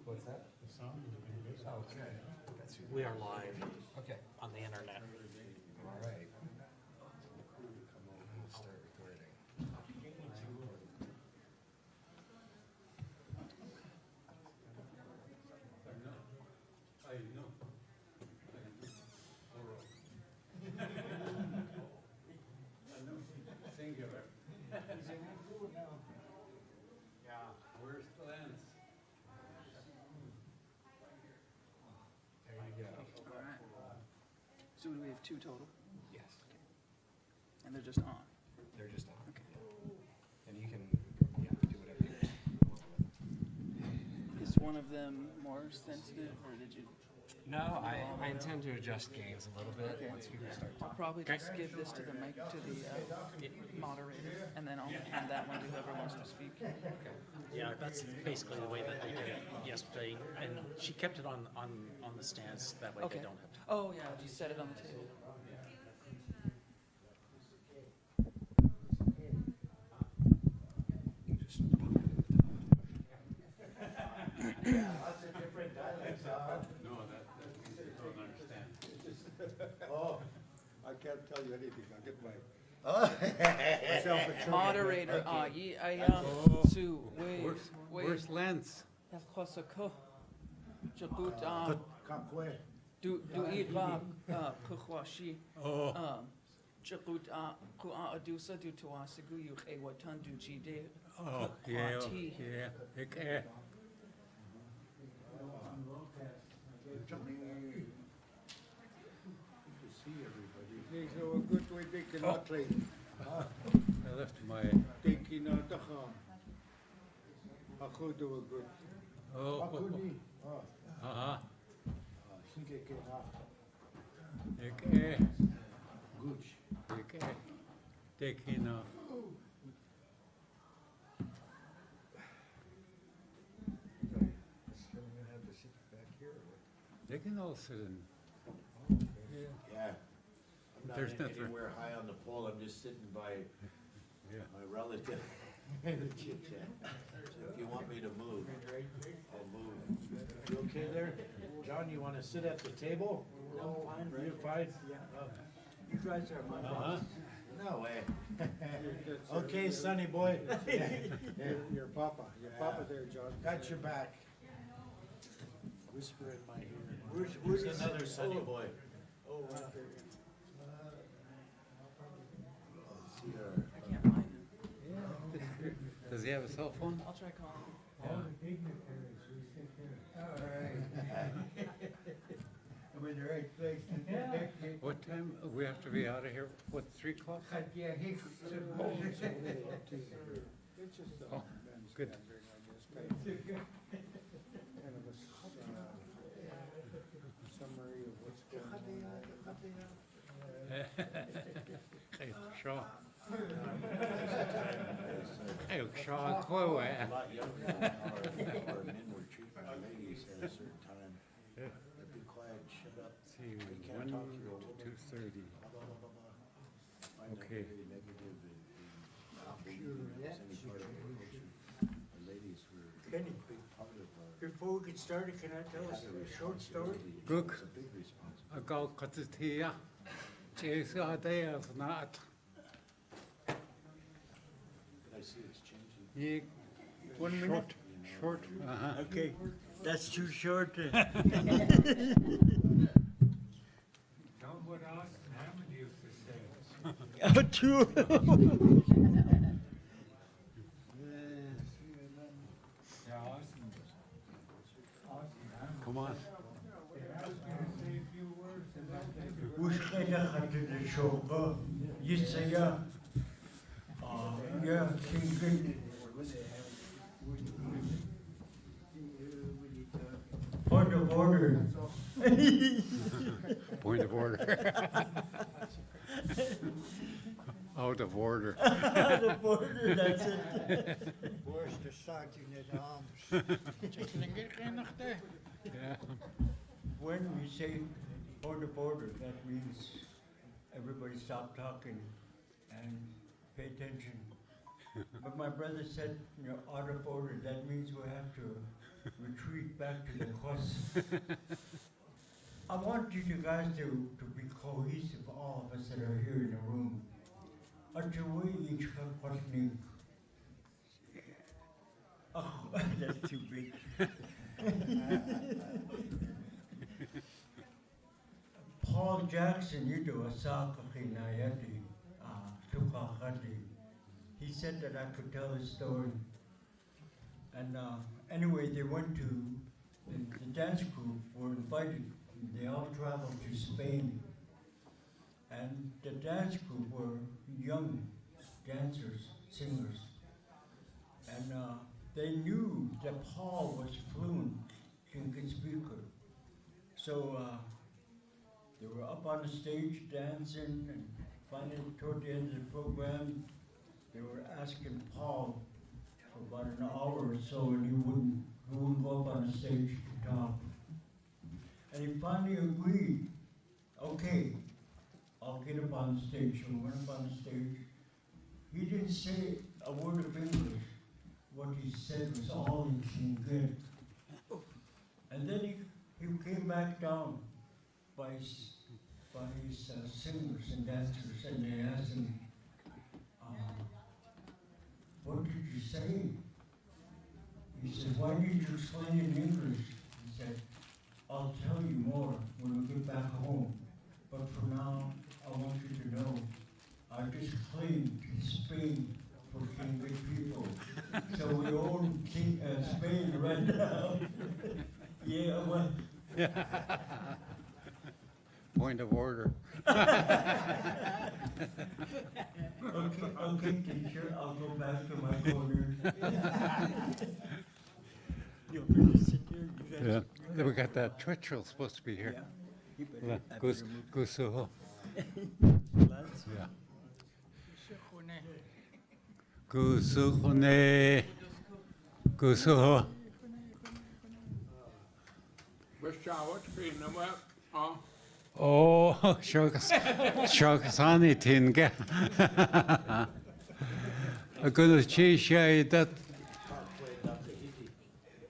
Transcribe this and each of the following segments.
What's that? The sound is pretty good. Okay. We are live Okay. on the internet. All right. We'll start recording. I know. Singular. Yeah, where's the lens? There you go. All right. So we have two total, Yes. and they're just on. They're just on. Okay. And you can, yeah, do whatever you want with it. Is one of them more sensitive, or did you? No, I intend to adjust gains a little bit Okay. once people start I'll talking. probably just give this to the mic to the moderator, and then I'll hand that one to whoever wants to speak. Yeah, that's basically the way that they did it yesterday, and she kept it on the stands, that way Okay. they don't have to. Oh yeah, just set it on the table. You just pop it in the top. Lots of different dialects, huh? No, that means you don't understand. Oh, I can't tell you anything, I'll get myself in trouble. Moderator, Sue, Where's lens? Jabut, Kakwe. do ira kuchwashi. Oh. Jabut kua adusa do tuasigu yu watan do jide. Oh, yeah, yeah. Okay. Johnny. Good to see everybody. Hey, so a good way taking a clean. I left my. Taking a tacha. Ako do a good. Oh. Akuni. Uh-huh. Sinke kena. Okay. Gooch. Okay. Taking a. Have to sit back here. They can all sit in. Yeah. I'm not There's nothing- anywhere high on the pole, I'm just sitting by Yeah. my relative and chit chat. So if you want me to move, I'll move. You okay there? John, you wanna sit at the table? No, fine, you're fine. You guys are my boss. No way. Okay, sonny boy. Your papa, there, John. Got your back. Whisper in my ear. Where's another sonny boy? Oh, right there. See her. I can't find him. Does he have a cell phone? I'll try calling him. All the dignitaries, we sit there. All right. I'm in the right place. What time? We have to be out of here, what, 3 o'clock? Yeah, he said, oh, it's just Oh, good. kind of a summary of what's going on. Hey, Shaw. Hey, Shaw, Chloe. A lot younger than our men were treating our ladies at a certain time. Yeah. They'd be quiet, shut up. See, We can't 1 talk to you. to 2:30. Blah, blah, blah, blah. Find that Okay. very negative and not believing it was any part of our culture. The ladies were a Kenny. big part of our. Before we get started, can I tell us a short story? Look. It's a big responsibility. I got Katitia. Chase out there, if not. I see it's changing. Yeah. 1 minute? Short. Uh-huh. Okay, that's too short. Tell what Austin Hammond used to say. Yeah, Austin Hammond. Come on. I was gonna say a few words and then they Hoe spelen gaat in de show? Je zei ja. Ja, ging Point of order. Point of order. Out of order. Out of order, that's it. Where's the sergeant at arms? Yeah. When we say point of order, that means everybody stop talking and pay attention. But my brother said, out of order, that means we have to retreat back to the course. I want you guys to be cohesive, all of us that are here in the room. Oh, that's too big. Paul Jackson, he said that I could tell his story. And anyway, they went to, the dance group were invited. They all traveled to Spain. And the dance group were young dancers, singers. And they knew that Paul was fluent Tlingit speaker. So they were up on the stage dancing, and finally toward the end of the program, they were asking Paul for about an hour or so, and he wouldn't go up on the stage to talk. And he finally agreed, okay, I'll get up on the stage. So he went up on the stage. He didn't say a word of English. What he said was all in Tlingit. And then he came back down by his singers and dancers, and they asked him, what did you say? He said, why did you explain in English? He said, I'll tell you more when we get back home. But for now, I want you to know, I just claimed Spain for Tlingit people. So we own Spain right now. Yeah, well. Point of order. Okay, teacher, I'll go back to my corner. You want me to sit there? You guys? Yeah, we got that Twitchell supposed to be here. Yeah. You better- I Goose, better move. Goose, Lads? yeah. Goose, Goose. Oh, shogasani tinga. A good cheese that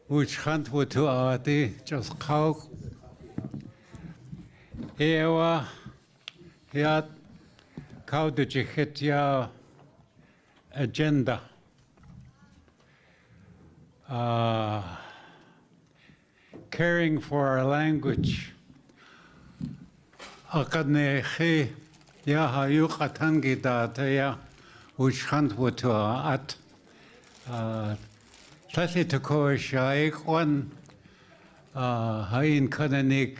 which hunt would to arty just cow. Ewa, yat cow the jihitya agenda. Caring for our language. Akadnehi ya hayukatan gidata which hunt would to at Tati to Koshai one Hain Kananik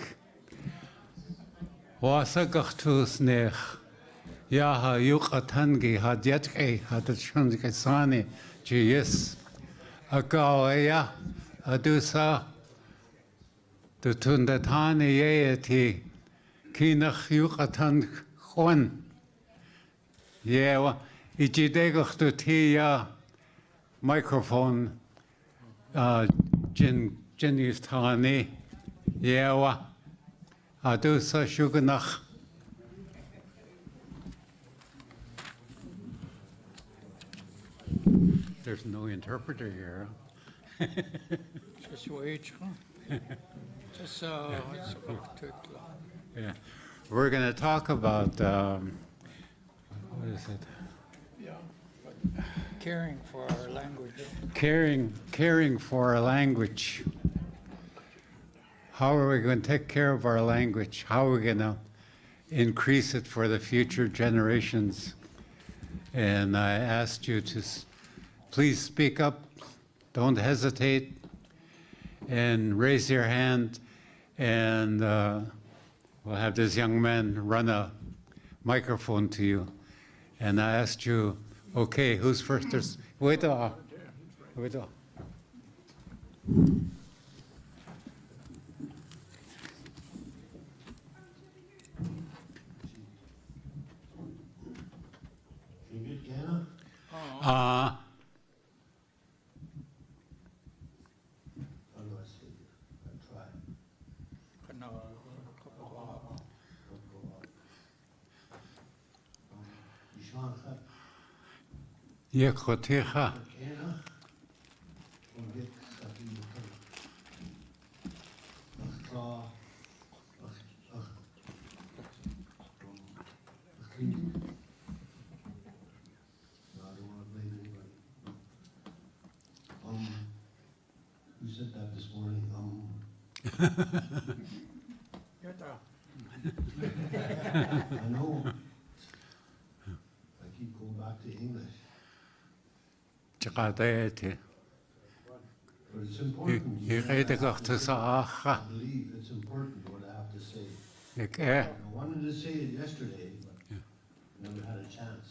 Wasagachtus nech Yaha Yukatangi had yetke had the Shanzikasani Jis Agawaya Adusa the Tundatani Yeti Kinach Yukatan Juan Yewa Ijidegach to Tia microphone Jenny's Tani Yewa Adusa Shuganach. There's no interpreter here. Just wait, huh? Just Yeah. We're going to talk about what is it? caring for our language. Caring for our language. How are we going to take care of our language? How are we going to increase it for the future generations? And I asked you to please speak up. Don't hesitate. And raise your hand. And we'll have this young man run a microphone to you. And I asked you, okay, who's first? Wait. Yekotiha. Who said that this morning? I know. I keep going back to English. Chakadete. But it's important. Je redet toch te I zeggen. believe it's important what I have to say. Ik I wanted to say it yesterday, but never had a chance.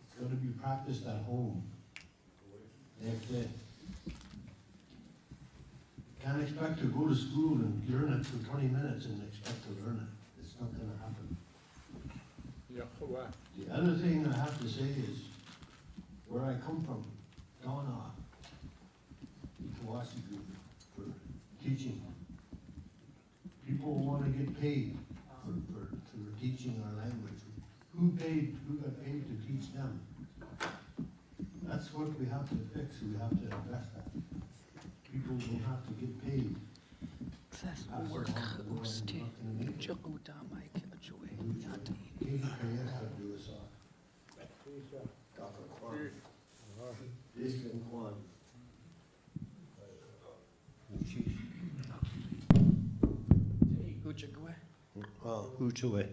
It's going to be practiced at home. Next day. Can't expect to go to school and learn it for 20 minutes and expect to learn it. It's not going to happen. The other thing I have to say is, where I come from, Donna, Itawasi for teaching. People want to get paid for teaching our language. Who got paid to teach them? That's what we have to fix, we have to invest that. People don't have to get paid. Work usti juda mai kibajue yati. Uchue.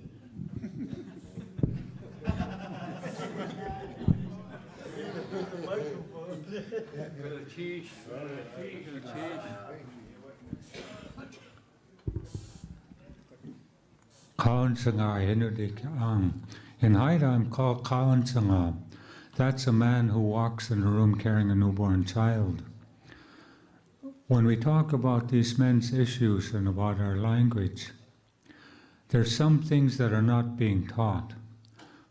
In Haida, I'm called Kawansanga. That's a man who walks in a room carrying a newborn child. When we talk about these men's issues and about our language, there's some things that are not being taught.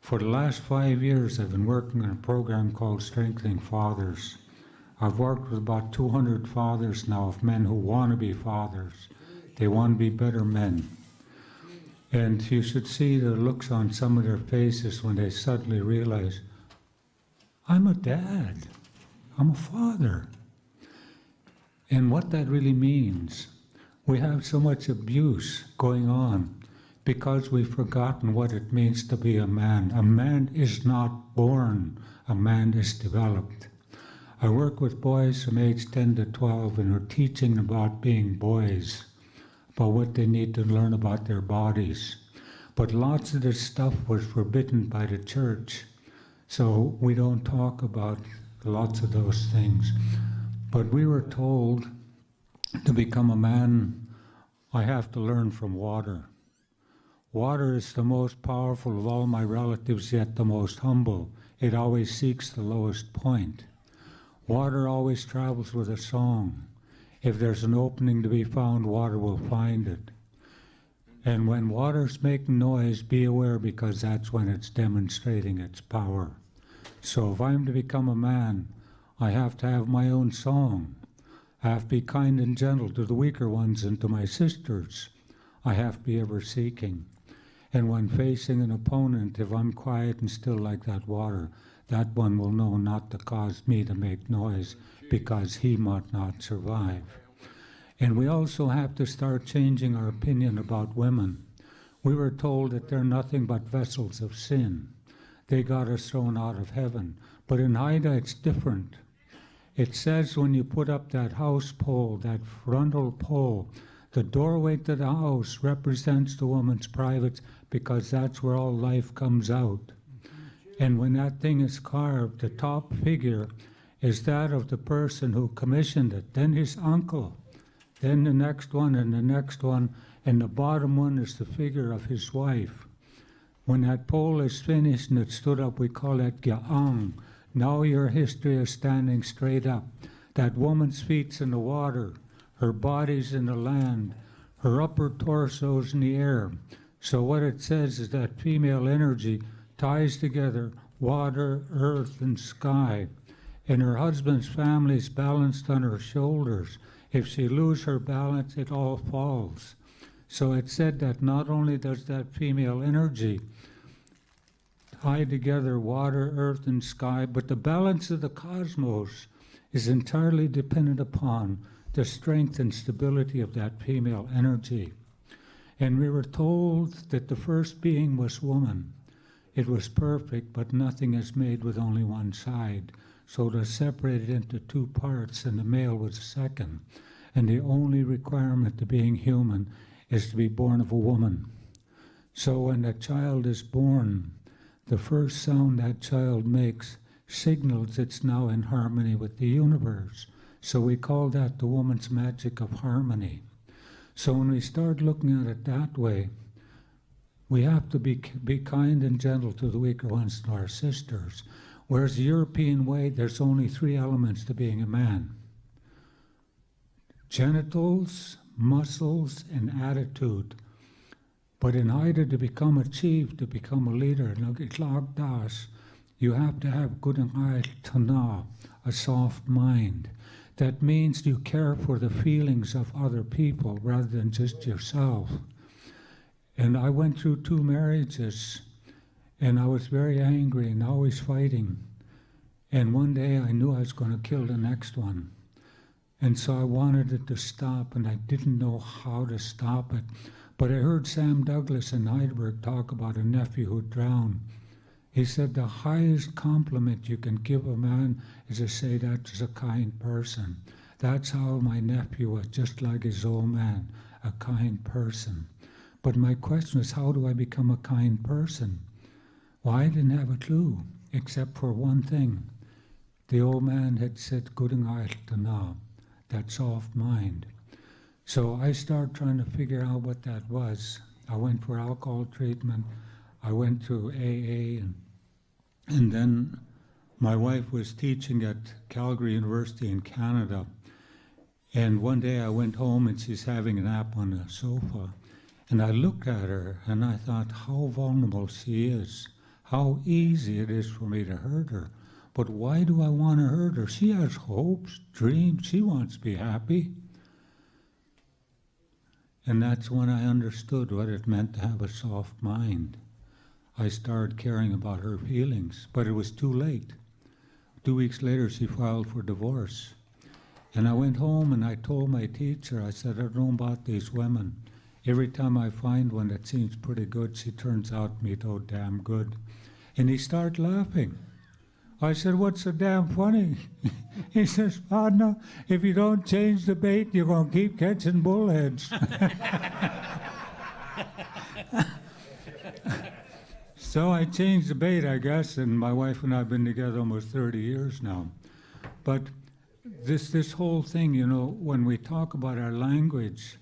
For the last 5 years, I've been working on a program called Strengthening Fathers. I've worked with about 200 fathers now of men who want to be fathers. They want to be better men. And you should see the looks on some of their faces when they suddenly realize, I'm a dad, I'm a father. And what that really means, we have so much abuse going on because we've forgotten what it means to be a man. A man is not born, a man is developed. I work with boys from age 10 to 12 and we're teaching about being boys, about what they need to learn about their bodies. But lots of this stuff was forbidden by the church, so we don't talk about lots of those things. But we were told to become a man, I have to learn from water. Water is the most powerful of all my relatives, yet the most humble. It always seeks the lowest point. Water always travels with a song. If there's an opening to be found, water will find it. And when water's making noise, be aware, because that's when it's demonstrating its power. So if I'm to become a man, I have to have my own song. I have to be kind and gentle to the weaker ones and to my sisters. I have to be ever seeking. And when facing an opponent, if I'm quiet and still like that water, that one will know not to cause me to make noise, because he might not survive. And we also have to start changing our opinion about women. We were told that they're nothing but vessels of sin. They got us thrown out of heaven. But in Haida, it's different. It says when you put up that house pole, that frontal pole, the doorway to the house represents the woman's privates, because that's where all life comes out. And when that thing is carved, the top figure is that of the person who commissioned it, then his uncle, then the next one and the next one, and the bottom one is the figure of his wife. When that pole is finished and it stood up, we call it Ga'ang. Now your history is standing straight up. That woman's feet's in the water, her body's in the land, her upper torso's in the air. So what it says is that female energy ties together water, earth, and sky. And her husband's family's balanced on her shoulders. If she loses her balance, it all falls. So it said that not only does that female energy tie together water, earth, and sky, but the balance of the cosmos is entirely dependent upon the strength and stability of that female energy. And we were told that the first being was woman. It was perfect, but nothing is made with only one side. So it was separated into two parts, and the male was second. And the only requirement to being human is to be born of a woman. So when a child is born, the first sound that child makes signals it's now in harmony with the universe. So we call that the woman's magic of harmony. So when we start looking at it that way, we have to be kind and gentle to the weaker ones, to our sisters. Whereas the European way, there's only 3 elements to being a man: genitals, muscles, and attitude. But in Haida, to become a chief, to become a leader, you have to have a soft mind. That means you care for the feelings of other people rather than just yourself. And I went through 2 marriages, and I was very angry and always fighting. And one day I knew I was going to kill the next one. And so I wanted it to stop, and I didn't know how to stop it. But I heard Sam Douglas in Heidelberg talk about a nephew who drowned. He said the highest compliment you can give a man is to say that's a kind person. That's how my nephew was, just like his old man, a kind person. But my question is, how do I become a kind person? Well, I didn't have a clue, except for one thing. The old man had said, that soft mind. So I started trying to figure out what that was. I went for alcohol treatment. I went to AA, and then my wife was teaching at Calgary University in Canada. And one day I went home and she's having a nap on the sofa. And I looked at her and I thought how vulnerable she is, how easy it is for me to hurt her. But why do I want to hurt her? She has hopes, dreams, she wants to be happy. And that's when I understood what it meant to have a soft mind. I started caring about her feelings, but it was too late. 2 weeks later, she filed for divorce. And I went home and I told my teacher, I said, I don't know about these women. Every time I find one that seems pretty good, she turns out to be so damn good. And he started laughing. I said, what's so damn funny? He says, partner, if you don't change the bait, you're going to keep catching bullheads. So I changed the bait, I guess, and my wife and I have been together almost 30 years now. But this whole thing, you know, when we talk about our language,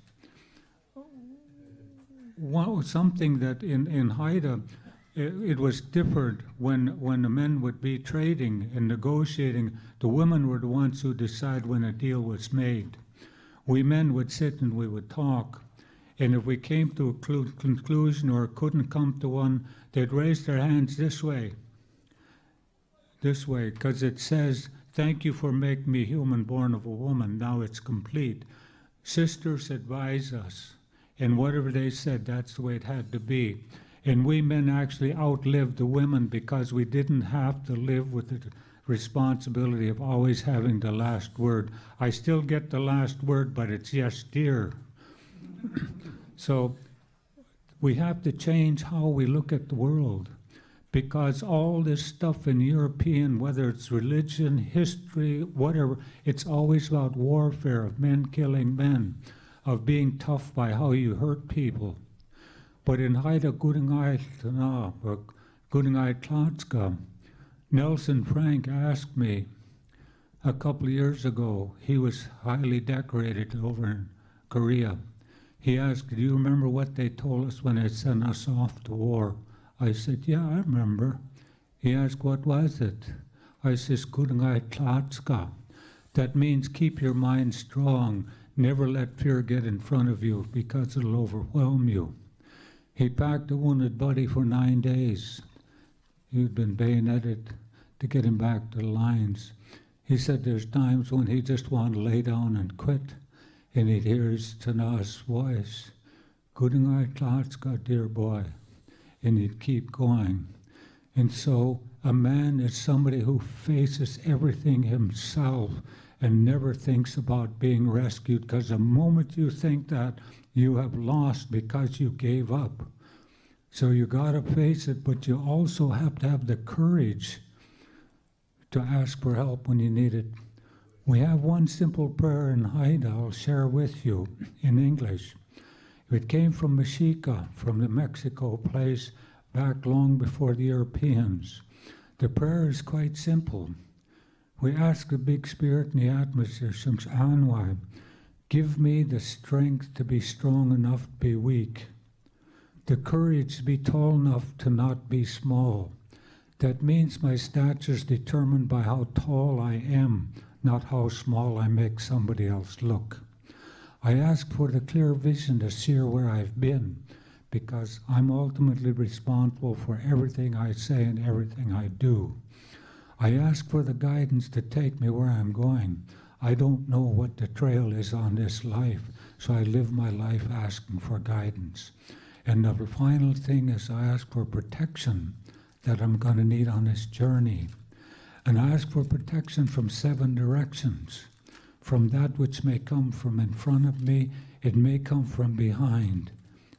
something that in Haida, it was different when the men would be trading and negotiating. The women were the ones who decide when a deal was made. We men would sit and we would talk. And if we came to a conclusion or couldn't come to one, they'd raise their hands this way, because it says, thank you for making me human born of a woman, now it's complete. Sisters advise us, and whatever they said, that's the way it had to be. And we men actually outlived the women because we didn't have to live with the responsibility of always having the last word. I still get the last word, but it's yes, dear. So we have to change how we look at the world, because all this stuff in European, whether it's religion, history, whatever, it's always about warfare, of men killing men, of being tough by how you hurt people. But in Haida Gudingai Klatska, Nelson Frank asked me a couple of years ago, he was highly decorated over in Korea. He asked, do you remember what they told us when they sent us off to war? I said, yeah, I remember. He asked, what was it? I said, Kudingai Klatska. That means keep your mind strong. Never let fear get in front of you because it'll overwhelm you. He packed a wounded buddy for 9 days. He'd been bayoneted to get him back to the lines. He said there's times when he just wanted to lay down and quit. And he'd hear his Tana's voice, Kudingai Klatska, dear boy. And he'd keep going. And so a man is somebody who faces everything himself and never thinks about being rescued, because the moment you think that, you have lost because you gave up. So you got to face it, but you also have to have the courage to ask for help when you need it. We have one simple prayer in Haida I'll share with you in English. It came from Mexica, from the Mexico place, back long before the Europeans. The prayer is quite simple. We ask the Big Spirit in the atmosphere, Tsimshian, give me the strength to be strong enough to be weak, the courage to be tall enough to not be small. That means my stature is determined by how tall I am, not how small I make somebody else look. I ask for the clear vision to see where I've been, because I'm ultimately responsible for everything I say and everything I do. I ask for the guidance to take me where I'm going. I don't know what the trail is on this life, so I live my life asking for guidance. And the final thing is I ask for protection that I'm going to need on this journey. And I ask for protection from 7 directions. From that which may come from in front of me, it may come from behind.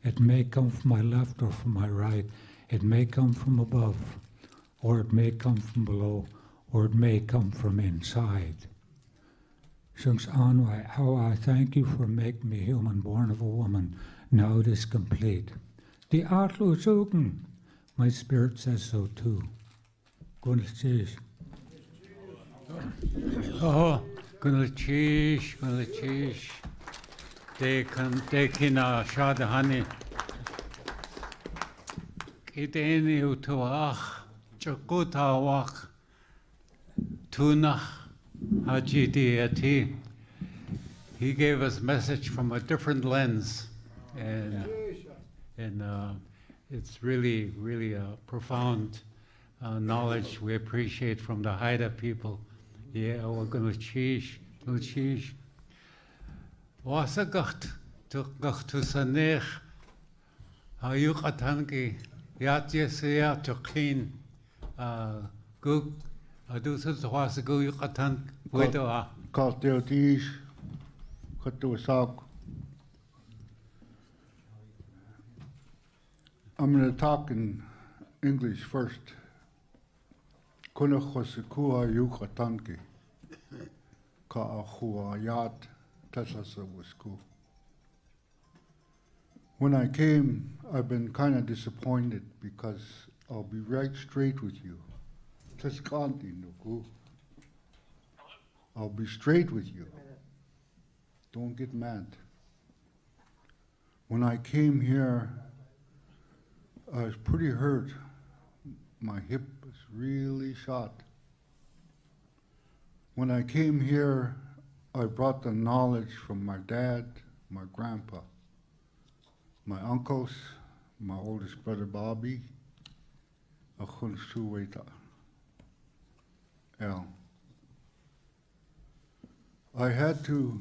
It may come from my left or from my right. It may come from above, or it may come from below, or it may come from inside. Tsimshian, how I thank you for making me human, born of a woman. Now it is complete. The Atlu Suken, my spirit says so too. Gunalchish. Oh, Gunalchish. They can shada honey. Kiteni utuach, chakuta wach, tunach. Hajiti. He gave us message from a different lens, and it's really, really a profound knowledge we appreciate from the Haida people. Yeah, we're going to cheesh. Wasagacht to sanech hayukatanki yat yesya to clean gug. Kalteotish, Katuasak. I'm going to talk in English first. Kunachosikua yukatanki. Ka'achua yat tasasawasku. When I came, I've been kind of disappointed because I'll be right straight with you. I'll be straight with you. Don't get mad. When I came here, I was pretty hurt. My hip was really shot. When I came here, I brought the knowledge from my dad, my grandpa, my uncles, my oldest brother Bobby, I had to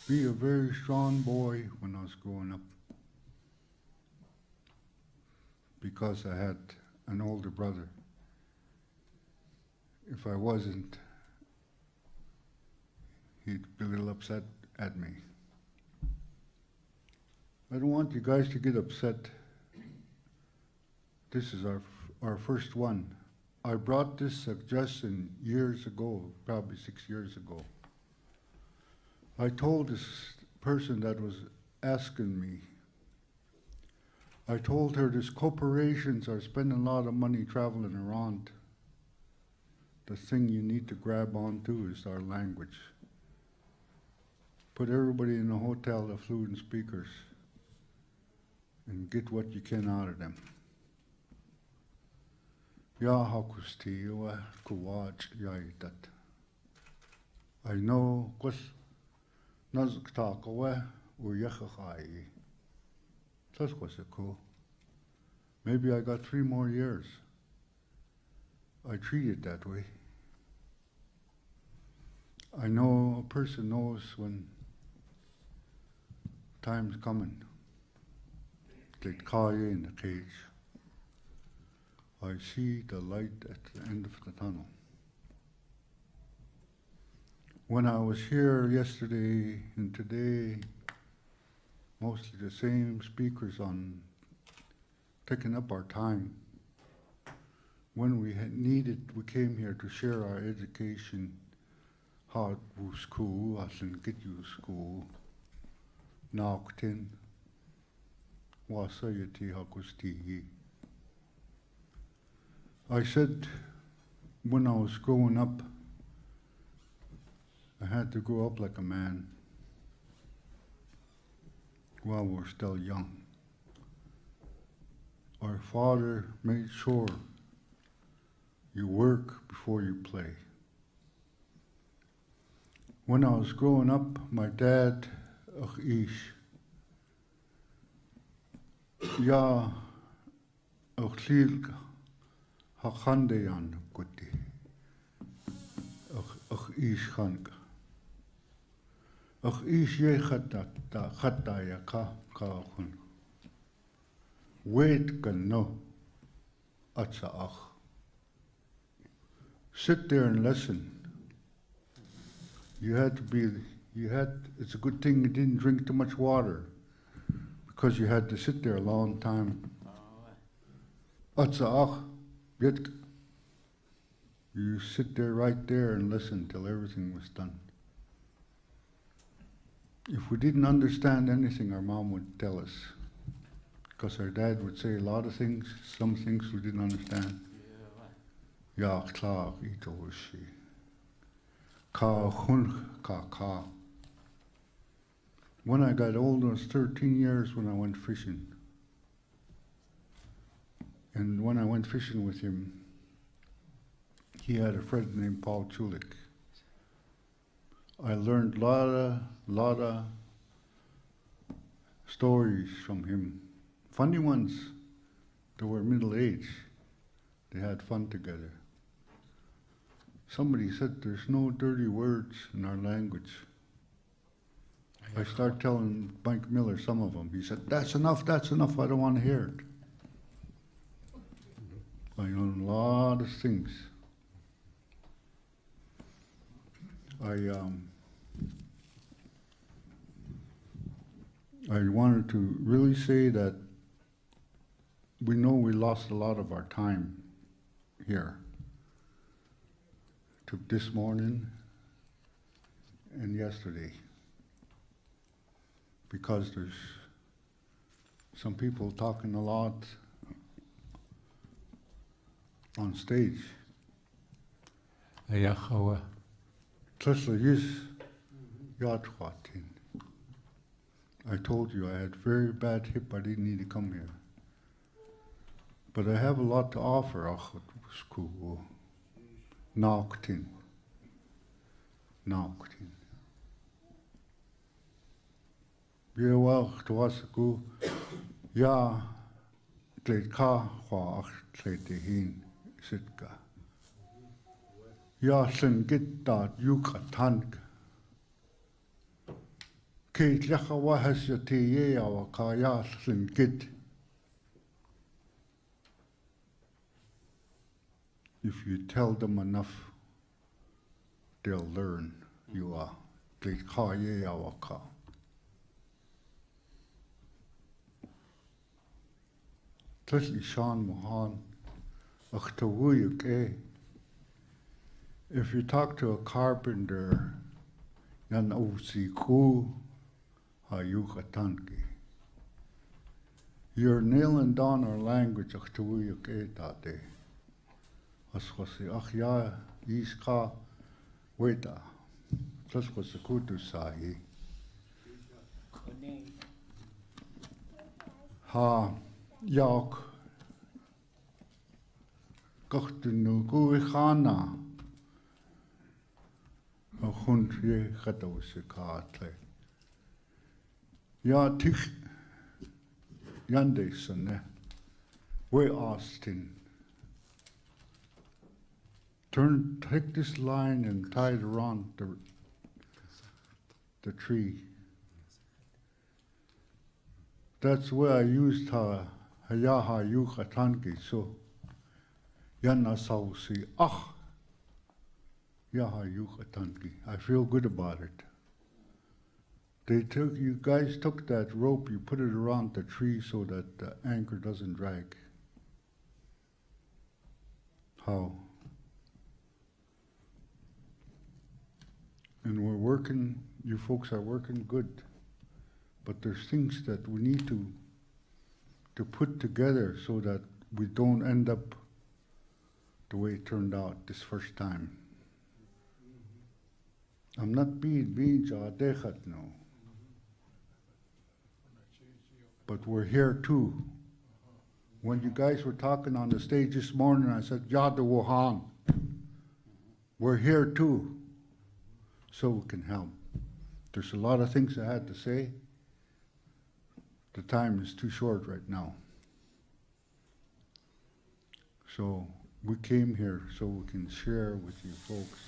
be a very strong boy when I was growing up because I had an older brother. If I wasn't, he'd be a little upset at me. I don't want you guys to get upset. This is our first one. I brought this suggestion years ago, probably 6 years ago. I told this person that was asking me, I told her these corporations are spending a lot of money traveling around. The thing you need to grab onto is our language. Put everybody in a hotel of fluent speakers and get what you can out of them. I know maybe I got 3 more years. I treat it that way. I know a person knows when time's coming. They call you in the cage. I see the light at the end of the tunnel. When I was here yesterday and today, mostly the same speakers on taking up our time. When we had needed, we came here to share our education. Hard school, as in get you school. Nauktin, wasayati hakusti. I said, when I was growing up, I had to grow up like a man while we're still young. Our father made sure you work before you play. When I was growing up, my dad, ish, ya lilga, hakandeyan kuti, ish hanka. Ish ye khata ya ka hun. Wait can no, atsa ach. Sit there and listen. It's a good thing you didn't drink too much water because you had to sit there a long time. Atsa ach, you sit there right there and listen till everything was done. If we didn't understand anything, our mom would tell us. Because our dad would say a lot of things, some things we didn't understand. Ya klar ito shi. Ka hun ka. When I got older, I was 13 years when I went fishing. And when I went fishing with him, he had a friend named Paul Chulik. I learned a lot of stories from him. Funny ones. They were middle-aged. They had fun together. Somebody said there's no dirty words in our language. I started telling Mike Miller some of them. He said, that's enough, I don't want to hear it. I learned a lot of things. I wanted to really say that we know we lost a lot of our time here. To this morning and yesterday. Because there's some people talking a lot on stage. Ayachawa. Tesla is Yatwatin. I told you I had very bad hip, I didn't need to come here. But I have a lot to offer. Nauktin. Well, to was go, ya, tleit ka, hwa, tleit hin, sitka. Ya, Tlingit dat Yucatan. Kate Yahawa has your tea, our kaya, Tlingit. If you tell them enough, they'll learn. You are. Tleit ka ye our ka. Tlitli Sean Mohan, Achtawuyuk eh. If you talk to a carpenter, yan usiku hayukatanki. You're nailing down our language, Achtawuyuk eh tate. Aswasi ach ya iska weta. Tlaswasi kutu sahi. Ha. Yak Kochtunu Guichana a Huntri Katawsikatle. Ya Tich Yandeson, we Austin. Take this line and tie it around the tree. That's where I used her. Hayaha Yukatanki, so Yana sausi, yaha yukatanki. I feel good about it. You guys took that rope, you put it around the tree so that the anchor doesn't drag. How? And we're working, you folks are working good. But there's things that we need to put together so that we don't end up the way it turned out this first time. I'm not being jadechat no. But we're here too. When you guys were talking on the stage this morning, I said, Yada Wuhan. We're here too, so we can help. There's a lot of things I had to say. The time is too short right now. So we came here so we can share with you folks.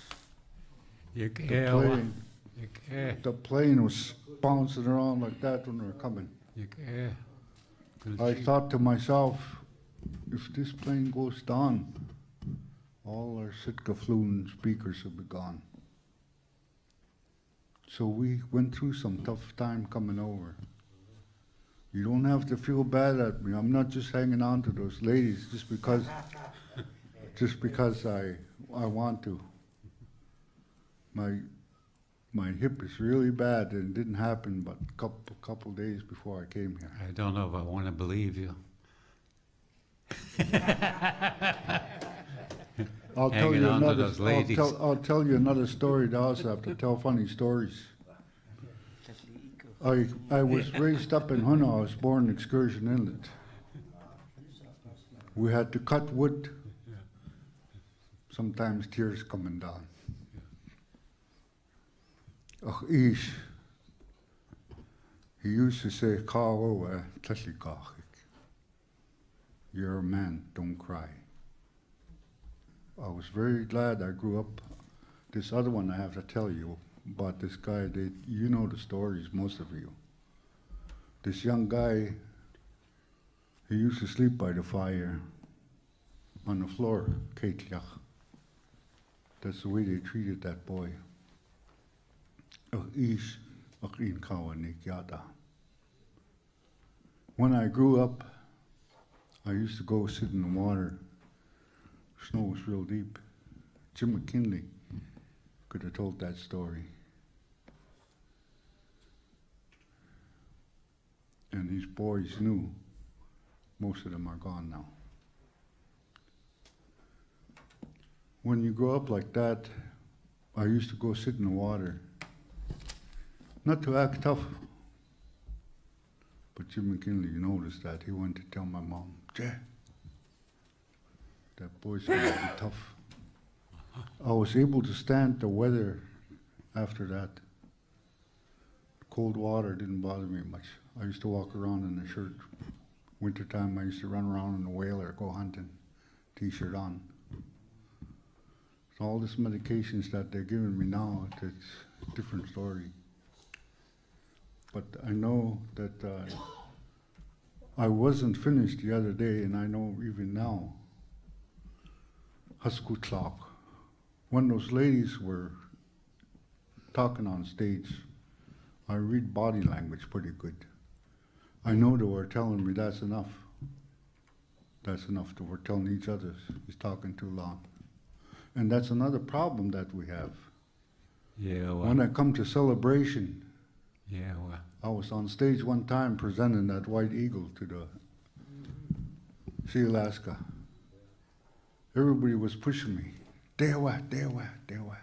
The plane was bouncing around like that when we were coming. I thought to myself, if this plane goes down, all our Sitka Fluent speakers will be gone. So we went through some tough time coming over. You don't have to feel bad at me. I'm not just hanging on to those ladies just because I want to. My hip is really bad and it didn't happen but a couple days before I came here. I don't know if I want to believe you. I'll tell Hanging you on to another. those ladies. I'll tell you another story. I also have to tell funny stories. I was raised up in Juneau. I was born in Excursion Inlet. We had to cut wood. Sometimes tears coming down. Ish. He used to say, you're a man, don't cry. I was very glad I grew up. This other one I have to tell you about this guy. You know the stories, most of you. This young guy, he used to sleep by the fire on the floor, keitliach. That's the way they treated that boy. When I grew up, I used to go sit in the water. Snow was real deep. Jim McKinley could have told that story. And these boys knew. Most of them are gone now. When you grow up like that, I used to go sit in the water. Not to act tough, but Jim McKinley noticed that. He went to tell my mom, Jay, that boy's gonna be tough. I was able to stand the weather after that. Cold water didn't bother me much. I used to walk around in a shirt. Wintertime, I used to run around in a whaler, go hunting, t-shirt on. So all this medications that they're giving me now, it's a different story. But I know that I wasn't finished the other day, and I know even now, Haskutlak, when those ladies were talking on stage, I read body language pretty good. I know they were telling me that's enough. That's enough that we're telling each other he's talking too long. And that's another problem that we have. Yeah, well. When I come to celebration, Yeah, well. I was on stage one time presenting that white eagle to the Sea Alaska. Everybody was pushing me. Dewa, dewa, dewa.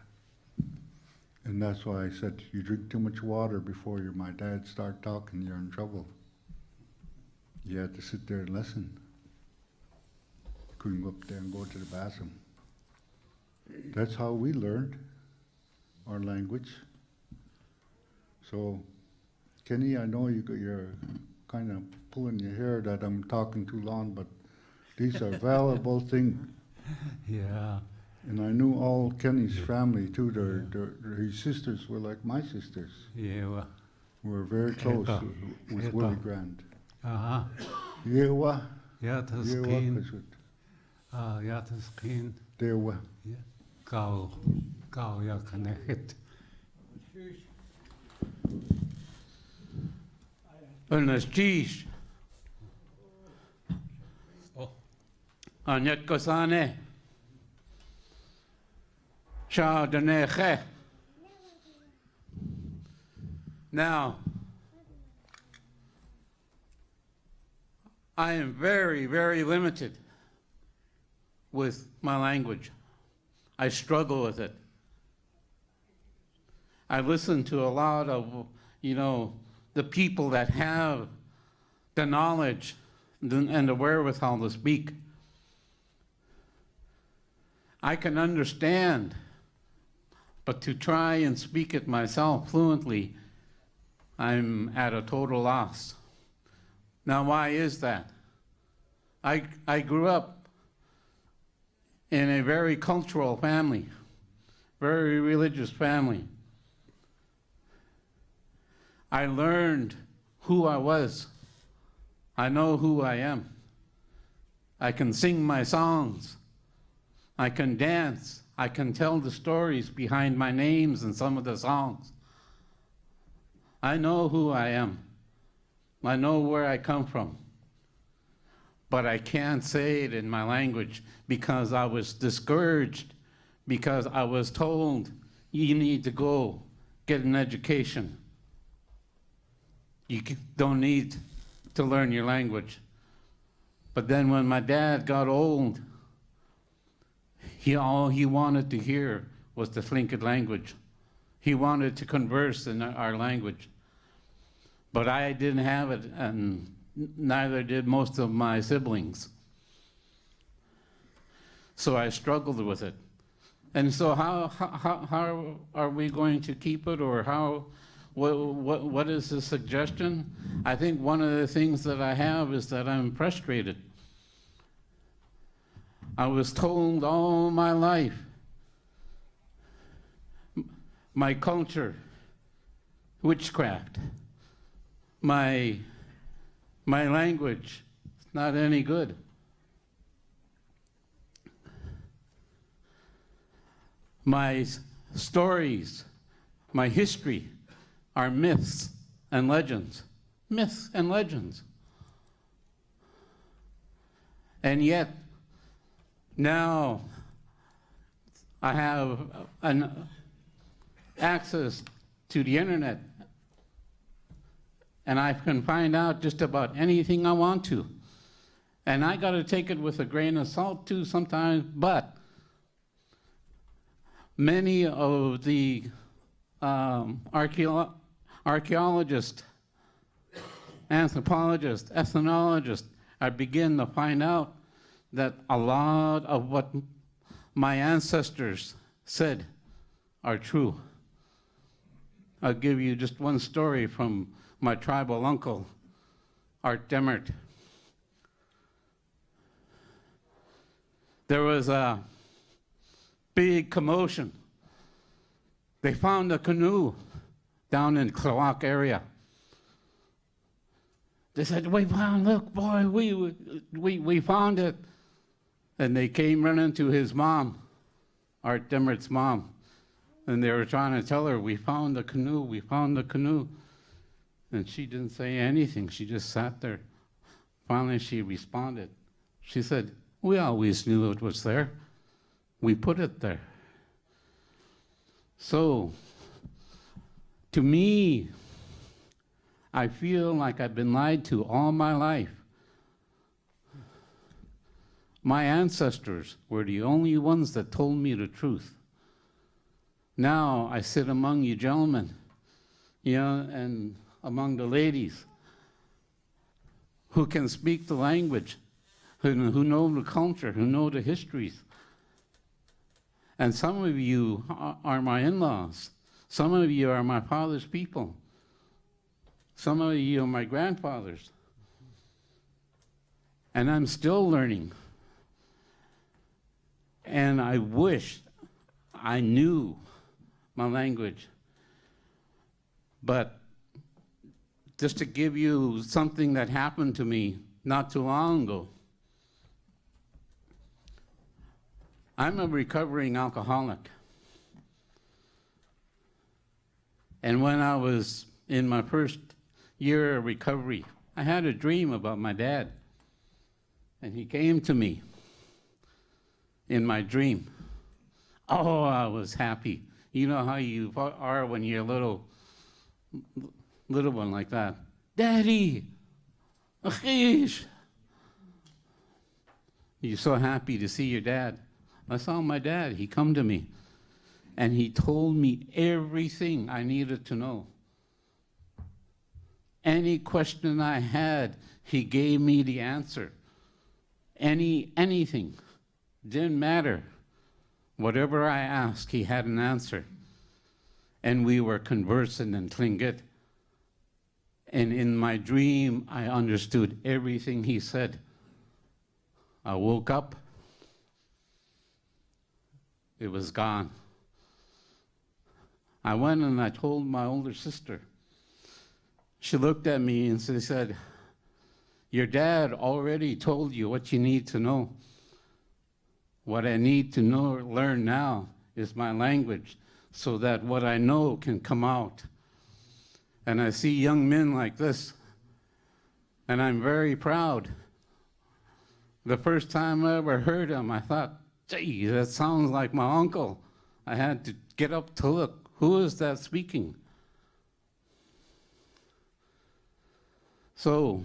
And that's why I said, you drink too much water before my dad start talking, you're in trouble. You had to sit there and listen. Couldn't go up there and go to the bathroom. That's how we learned our language. So, Kenny, I know you're kind of pulling your hair that I'm talking too long, but these are valuable things. Yeah. And I knew all Kenny's family too. His sisters were like my sisters. Yeah, well. We were very close with Willie Grant. Uh-huh. Yewa. Yeah, das Yewa keen. Kashut. Yataskin, There wa. Gao Yakanekit. Ernest Cheese. Anyat Kosane. Shah Daneche. Now, I am very, very limited with my language. I struggle with it. I listen to a lot of, the people that have the knowledge and the wherewithal to speak. I can understand, but to try and speak it myself fluently, I'm at a total loss. Now, why is that? I grew up in a very cultural family, very religious family. I learned who I was. I know who I am. I can sing my songs. I can dance. I can tell the stories behind my names in some of the songs. I know who I am. I know where I come from. But I can't say it in my language because I was discouraged, because I was told, you need to go get an education. You don't need to learn your language. But then when my dad got old, all he wanted to hear was the Tlingit language. He wanted to converse in our language. But I didn't have it, and neither did most of my siblings. So I struggled with it. And so how are we going to keep it, or what is the suggestion? I think one of the things that I have is that I'm frustrated. I was told all my life, my culture, witchcraft, my language, it's not any good. My stories, my history are myths and legends. Myths and legends. And yet, now I have access to the internet, and I can find out just about anything I want to. And I got to take it with a grain of salt too sometimes, but many of the archaeologists, anthropologists, ethnologists, I begin to find out that a lot of what my ancestors said are true. I'll give you just one story from my tribal uncle, Art Demert. There was a big commotion. They found a canoe down in Klawak area. They said, we found, look, boy, we found it. And they came running to his mom, Art Demert's mom. And they were trying to tell her, we found the canoe, we found the canoe. And she didn't say anything. She just sat there. Finally, she responded. She said, we always knew it was there. We put it there. So, to me, I feel like I've been lied to all my life. My ancestors were the only ones that told me the truth. Now I sit among you gentlemen, and among the ladies who can speak the language, who know the culture, who know the histories. And some of you are my in-laws. Some of you are my father's people. Some of you are my grandfathers. And I'm still learning. And I wish I knew my language. But just to give you something that happened to me not too long ago, I'm a recovering alcoholic. And when I was in my first year of recovery, I had a dream about my dad. And he came to me in my dream. Oh, I was happy. You know how you are when you're a little one like that. Daddy! Akhish! You're so happy to see your dad. I saw my dad. He come to me. And he told me everything I needed to know. Any question I had, he gave me the answer. Anything. Didn't matter. Whatever I asked, he had an answer. And we were conversing in Tlingit. And in my dream, I understood everything he said. I woke up. It was gone. I went and I told my older sister. She looked at me and she said, your dad already told you what you need to know. What I need to know, learn now is my language so that what I know can come out. And I see young men like this, and I'm very proud. The first time I ever heard him, I thought, gee, that sounds like my uncle. I had to get up to look. Who is that speaking? So,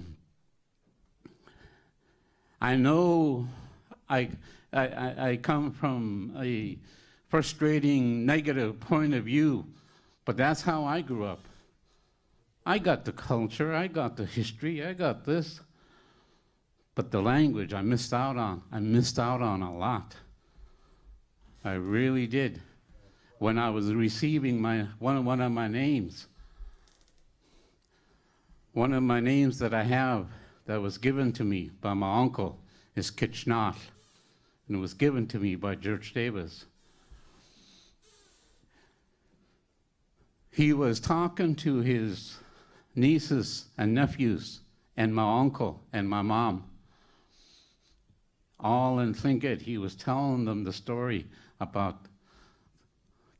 I know I come from a frustrating, negative point of view, but that's how I grew up. I got the culture, I got the history, I got this, but the language I missed out on. I missed out on a lot. I really did. When I was receiving one of my names, one of my names that I have that was given to me by my uncle is Kitchnot, and it was given to me by George Davis. He was talking to his nieces and nephews and my uncle and my mom, all in Tlingit. He was telling them the story about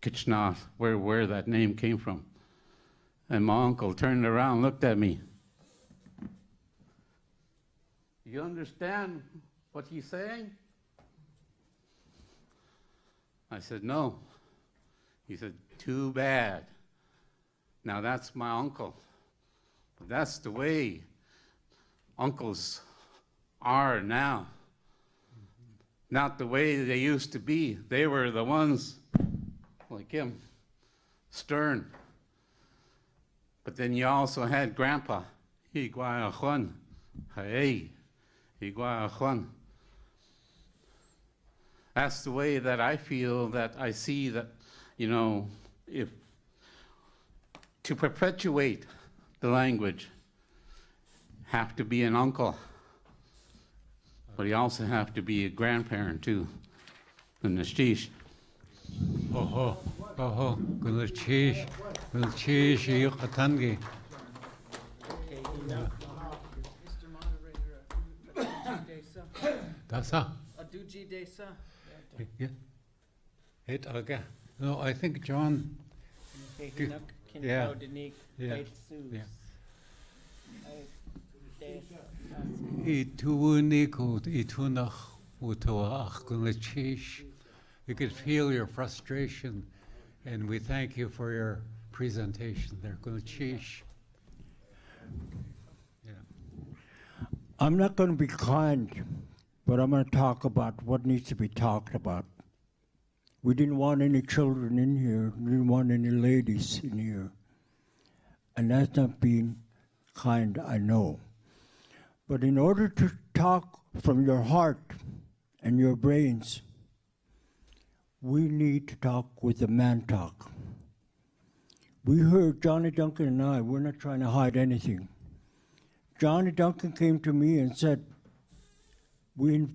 Kitchnot, where that name came from. And my uncle turned around, looked at me. You understand what he's saying? I said, no. He said, too bad. Now that's my uncle. But that's the way uncles are now. Not the way they used to be. They were the ones like him, stern. But then you also had Grandpa. Higuayajuan. Hey, Higuayajuan. That's the way that I feel, that I see that, you know, if to perpetuate the language, have to be an uncle, but you also have to be a grandparent too, the Nishish. Oho, Gulchish, Yukatangi. Mr. Moderator, Dasa. Aduji Desa. It aga. No, I think John. Yeah. Yeah. Yeah. We could feel your frustration, and we thank you for your presentation there. Yeah. I'm not going to be kind, but I'm going to talk about what needs to be talked about. We didn't want any children in here. We didn't want any ladies in here. And that's not being kind, I know. But in order to talk from your heart and your brains, we need to talk with the man talk. We heard Johnny Duncan and I, we're not trying to hide anything. Johnny Duncan came to me and said, we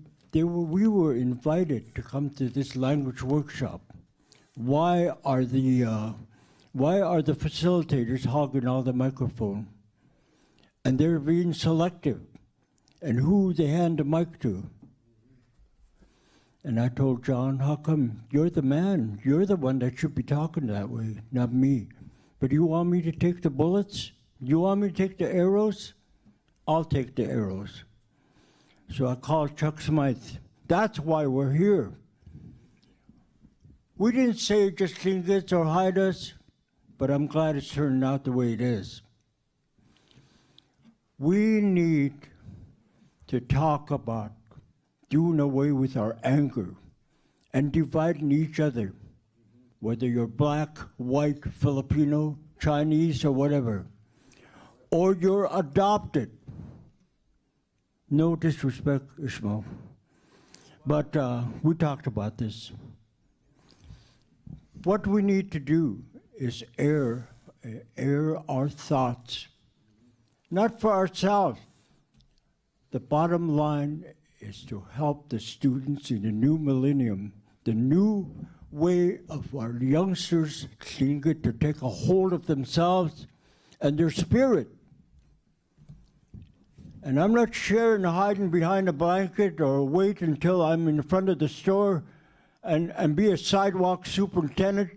were invited to come to this language workshop. Why are the facilitators hogging all the microphone? And they're being selective, and who they hand the mic to. And I told John, how come? You're the man. You're the one that should be talking that way, not me. But you want me to take the bullets? You want me to take the arrows? I'll take the arrows. So I called Chuck Smythe. That's why we're here. We didn't say just Tlingits or Haidas, but I'm glad it's turned out the way it is. We need to talk about doing away with our anger and dividing each other, whether you're black, white, Filipino, Chinese, or whatever, or you're adopted. No disrespect, Ishmael, but we talked about this. What we need to do is air our thoughts, not for ourselves. The bottom line is to help the students in the new millennium, the new way of our youngsters, Tlingit, to take a hold of themselves and their spirit. And I'm not sharing hiding behind a blanket or wait until I'm in front of the store and be a sidewalk superintendent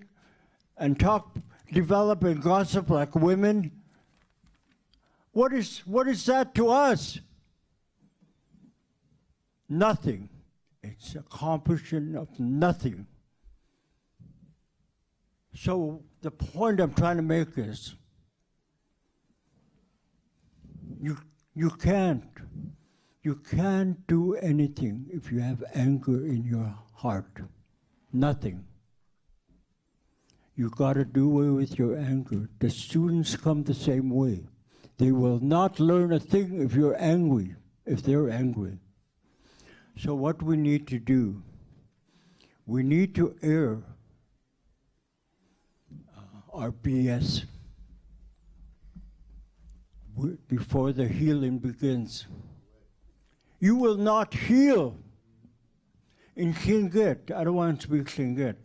and talk, develop and gossip like women. What is that to us? Nothing. It's accomplishing of nothing. So the point I'm trying to make is, you can't do anything if you have anger in your heart. Nothing. You got to do away with your anger. The students come the same way. They will not learn a thing if you're angry, if they're angry. So what we need to do, we need to air our BS before the healing begins. You will not heal in Tlingit. I don't want to speak Tlingit.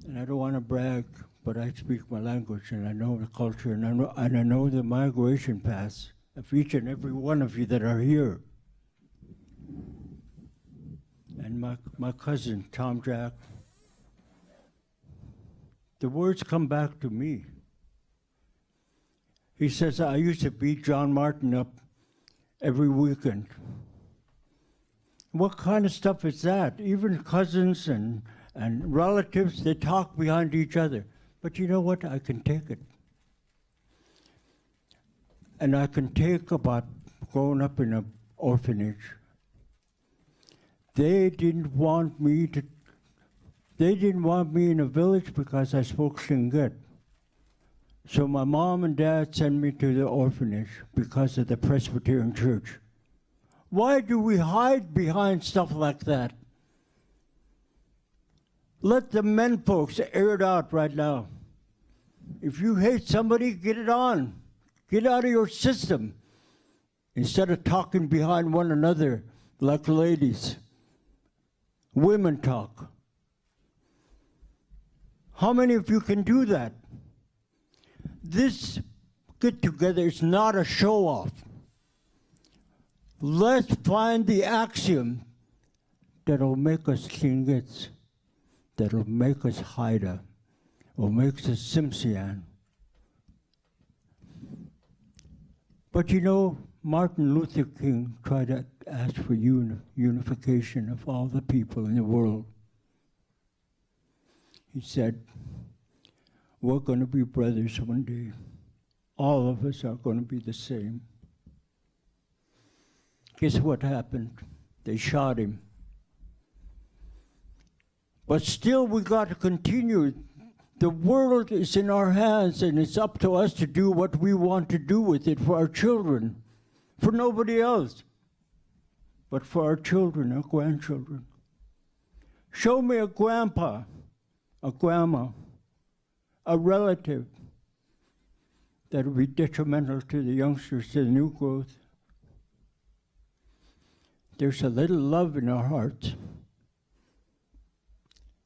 And I don't want to brag, but I speak my language and I know the culture and I know the migration paths of each and every one of you that are here. And my cousin, Tom Jack, the words come back to me. He says, I used to beat John Martin up every weekend. What kind of stuff is that? Even cousins and relatives, they talk behind each other. But you know what? I can take it. And I can take about growing up in an orphanage. They didn't want me in a village because I spoke Tlingit. So my mom and dad sent me to the orphanage because of the Presbyterian Church. Why do we hide behind stuff like that? Let the men folks air it out right now. If you hate somebody, get it on. Get out of your system. Instead of talking behind one another like ladies. Women talk. How many of you can do that? This get-together is not a show-off. Let's find the axiom that'll make us Tlingits, that'll make us Haida, or makes us Tsimshian. But you know, Martin Luther King tried to ask for unification of all the people in the world. He said, we're going to be brothers one day. All of us are going to be the same. Guess what happened? They shot him. But still, we got to continue. The world is in our hands, and it's up to us to do what we want to do with it for our children, for nobody else, but for our children, our grandchildren. Show me a grandpa, a grandma, a relative that will be detrimental to the youngsters, to the new growth. There's a little love in our hearts.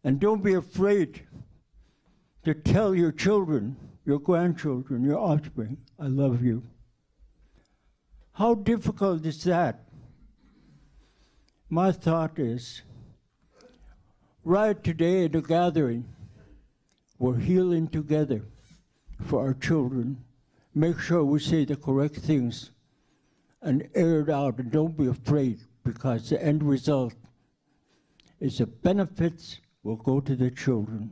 And don't be afraid to tell your children, your grandchildren, your offspring, I love you. How difficult is that? my thought is, right today at the gathering, we're healing together for our children. Make sure we say the correct things and air it out, and don't be afraid, because the end result is the benefits will go to the children.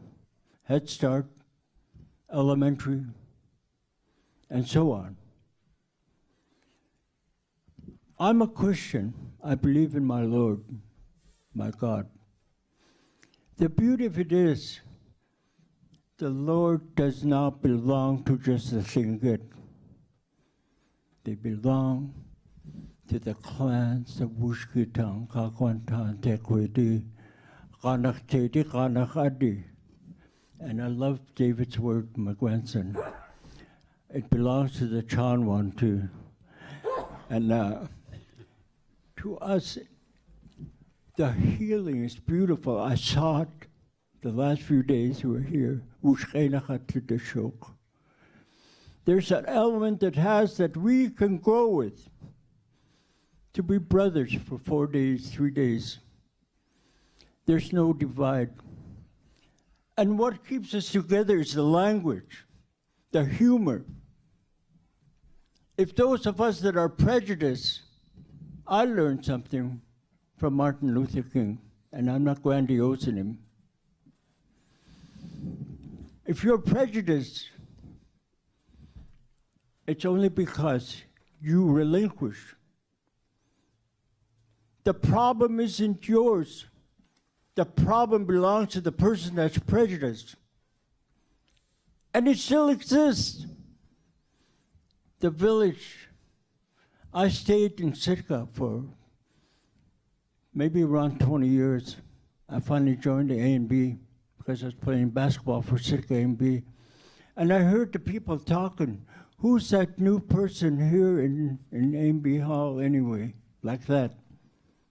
Head Start, elementary, and so on. I'm a Christian. I believe in my Lord, my God. The beauty of it is, the Lord does not belong to just the Tlingit. They belong to the clans of Wushkitang, Kakwantan, Tekwedi, Kanaktedi, Kanakadi. And I love David's word, my grandson. It belongs to the Chan one too. And to us, the healing is beautiful. I saw it the last few days we were here. There's an element that has that we can grow with. To be brothers for 4 days, 3 days. There's no divide. And what keeps us together is the language, the humor. If those of us that are prejudiced, I learned something from Martin Luther King, and I'm not grandiose in him. If you're prejudiced, it's only because you relinquish. The problem isn't yours. The problem belongs to the person that's prejudiced. And it still exists. The village, I stayed in Sitka for maybe around 20 years. I finally joined the A&B because I was playing basketball for Sitka A&B. And I heard the people talking, who's that new person here in A&B Hall anyway, like that.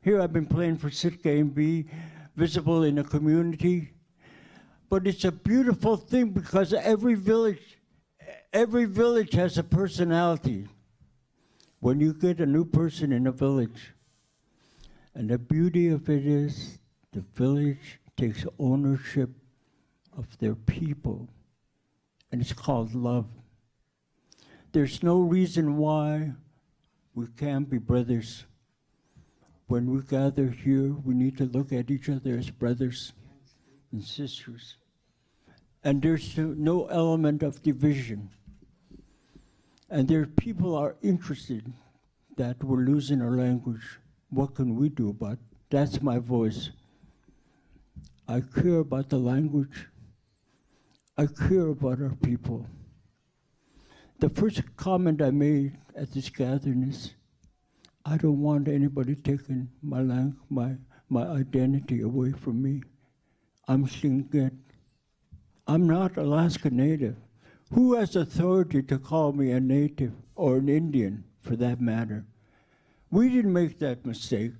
Here I've been playing for Sitka A&B, visible in the community. But it's a beautiful thing because every village has a personality. When you get a new person in a village, and the beauty of it is the village takes ownership of their people, and it's called love. There's no reason why we can't be brothers. When we gather here, we need to look at each other as brothers and sisters. And there's no element of division. And there people are interested that we're losing our language. What can we do about it? That's my voice. I care about the language. I care about our people. The first comment I made at this gathering is, I don't want anybody taking my identity away from me. I'm Tlingit. I'm not Alaska Native. Who has authority to call me a native or an Indian, for that matter? We didn't make that mistake.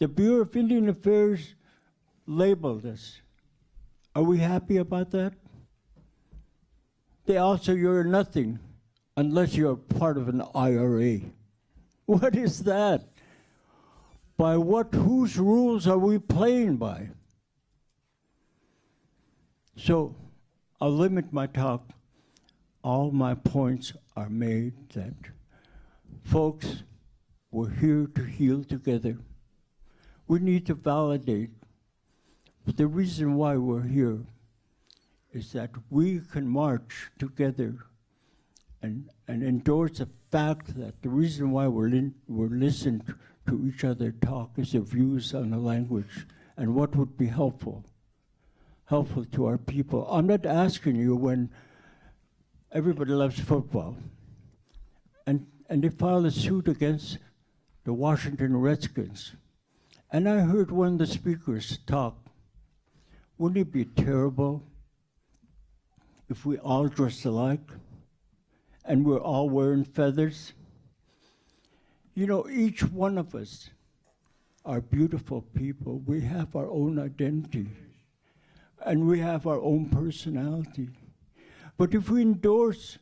The Bureau of Indian Affairs labeled us. Are we happy about that? They also, you're nothing unless you're part of an IRA. What is that? By whose rules are we playing by? So I'll limit my talk. All my points are made that, folks, we're here to heal together. We need to validate. But the reason why we're here is that we can march together and endorse the fact that the reason why we're listening to each other talk is the views on the language and what would be helpful to our people. I'm not asking you when everybody loves football and they filed a suit against the Washington Redskins. And I heard one of the speakers talk. Wouldn't it be terrible if we all dressed alike and we're all wearing feathers? You know, each one of us are beautiful people. We have our own identity and we have our own personality. But if we endorse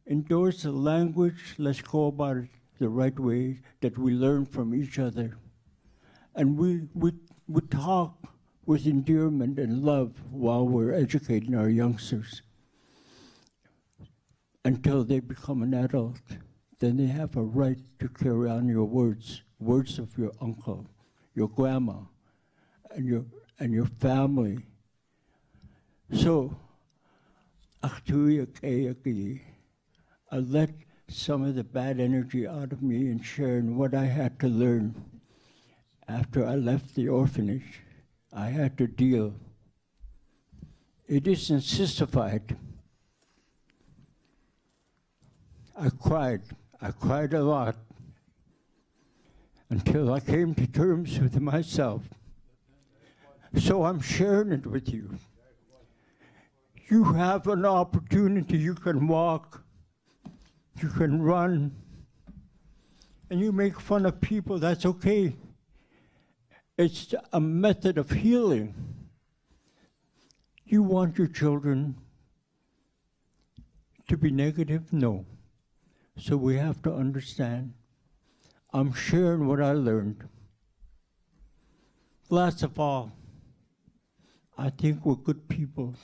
the language, let's go about it the right way, that we learn from each other. And we talk with endearment and love while we're educating our youngsters until they become an adult. Then they have a right to carry on your words of your uncle, your grandma, and your family. So, I let some of the bad energy out of me and sharing what I had to learn after I left the orphanage. I had to deal. It isn't sissified. I cried a lot until I came to terms with myself. So I'm sharing it with you. You have an opportunity. You can walk, you can run, and you make fun of people. That's okay. It's a method of healing. You want your children to be negative? No. So we have to understand. I'm sharing what I learned. Last of all, I think we're good people.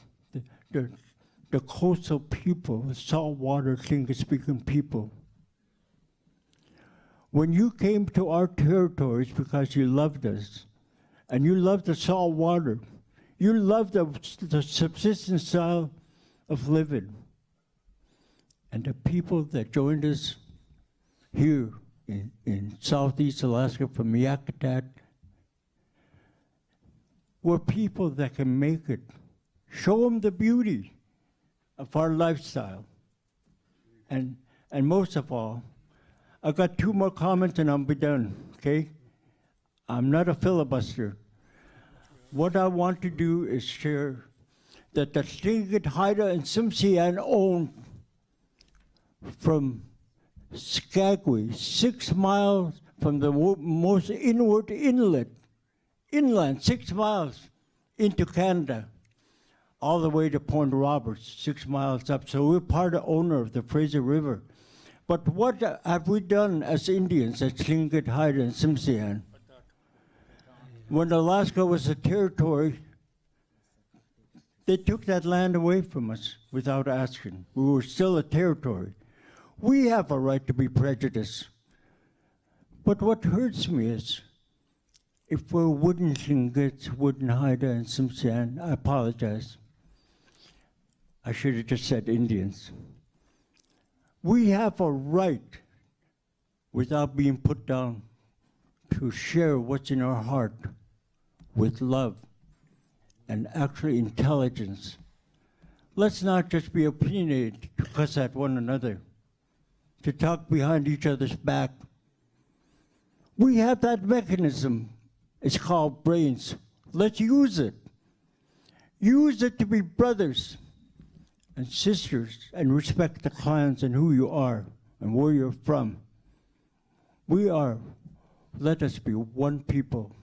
The coastal people, the saltwater Tlingit-speaking people. When you came to our territories because you loved us, and you loved the salt water, you loved the subsistence style of living. And the people that joined us here in Southeast Alaska from Yakutat were people that can make it. Show them the beauty of our lifestyle. And most of all, I got 2 more comments and I'll be done, okay? I'm not a filibuster. What I want to do is share that the Tlingit, Haida, and Tsimshian own from Skagway, 6 miles from the most inward inland 6 miles into Canada, all the way to Point Roberts, 6 miles up. So we're part of owner of the Fraser River. But what have we done as Indians, as Tlingit, Haida, and Tsimshian? When Alaska was a territory, they took that land away from us without asking. We were still a territory. We have a right to be prejudiced. But what hurts me is, if we're wooden Tlingits, wooden Haida, and Tsimshian, I apologize. I should have just said Indians. We have a right, without being put down, to share what's in our heart with love and actually intelligence. Let's not just be opinionated to cuss at one another, to talk behind each other's back. We have that mechanism. It's called brains. Let's use it. Use it to be brothers and sisters and respect the clans and who you are and where you're from. We are, let us be one people,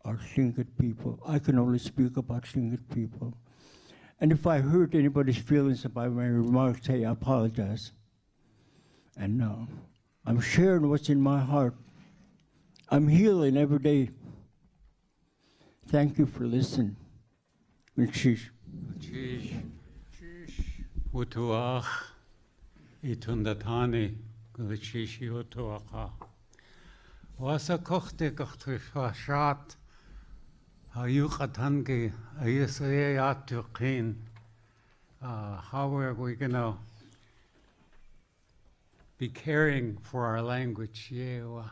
our Tlingit people. I can only speak about Tlingit people. And if I hurt anybody's feelings about my remarks, hey, I apologize. And I'm sharing what's in my heart. I'm healing every day. Thank you for listening. Chish. Utuach, itundatani, gulchishi utuacha. Wasa kochte kochtrishat, ayukatangi, ayusayatukin. How are we going to be caring for our language? Yewa.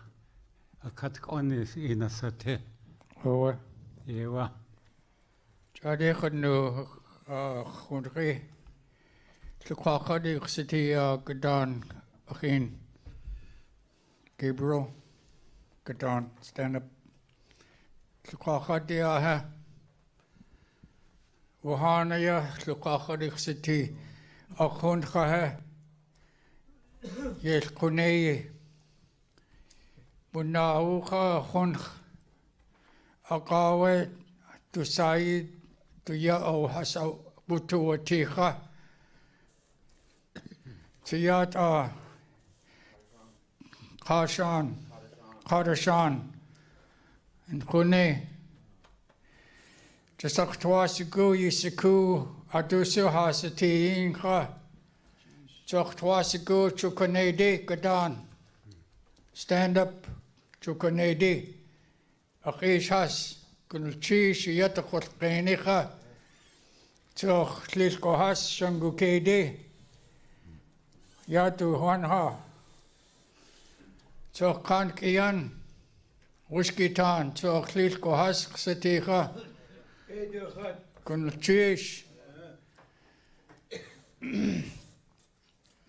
Akatkonis inasate. Hoa. Yewa. Jadi kenu khunri. Tlukakadi ksiti Gadan Akin Gabriel Gadan stand up. Tlukakadi aha. Wahanaya tlukakadi ksiti Akun kaha. Yes kunei. Bunauka khun Akawe to Said to Yao Hasau Butu Atiha. Tiyat Kadashan and Juneau. Jasak twasiku yisiku adusu hasati inka. Chok twasiku chukanedi gadan. Stand up chukanedi. Akish has kunchi shiyatakot kainicha. Chok tlisko has shangukedi. Yatu Huanha. Chok kan kiyan. Wishkitan. Chok tlisko has saticha. Kun chish.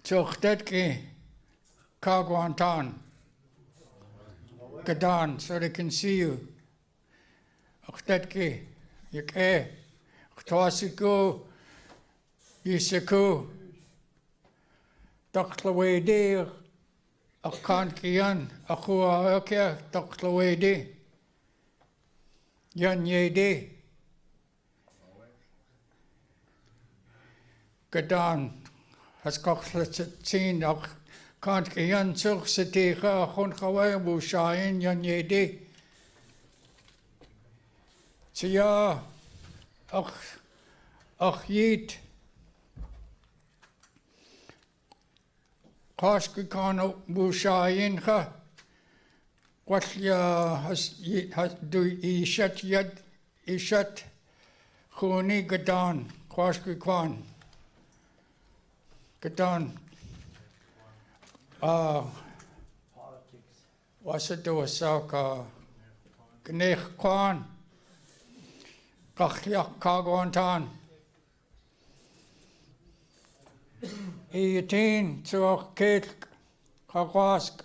Choktetki Kagwantan. Gadan, so they can see you. Choktetki Yake. Chtwasiku Yisaku. Taklawedi Akankiyan Akua Oke Taklawedi Yan Yedi. Gadan has seen a Kankian Silk Satika, Honkaway, Bushain, Yan Yedi. Tia Yit Koskikano Bushain, what ya has do Ishat Yad Ishat Huni Gadan, Koskikwan. Gadan. What's it do with Sauka? Gnech Kwan. Kachyak Kagwantan. 18 to Kate Kagwask.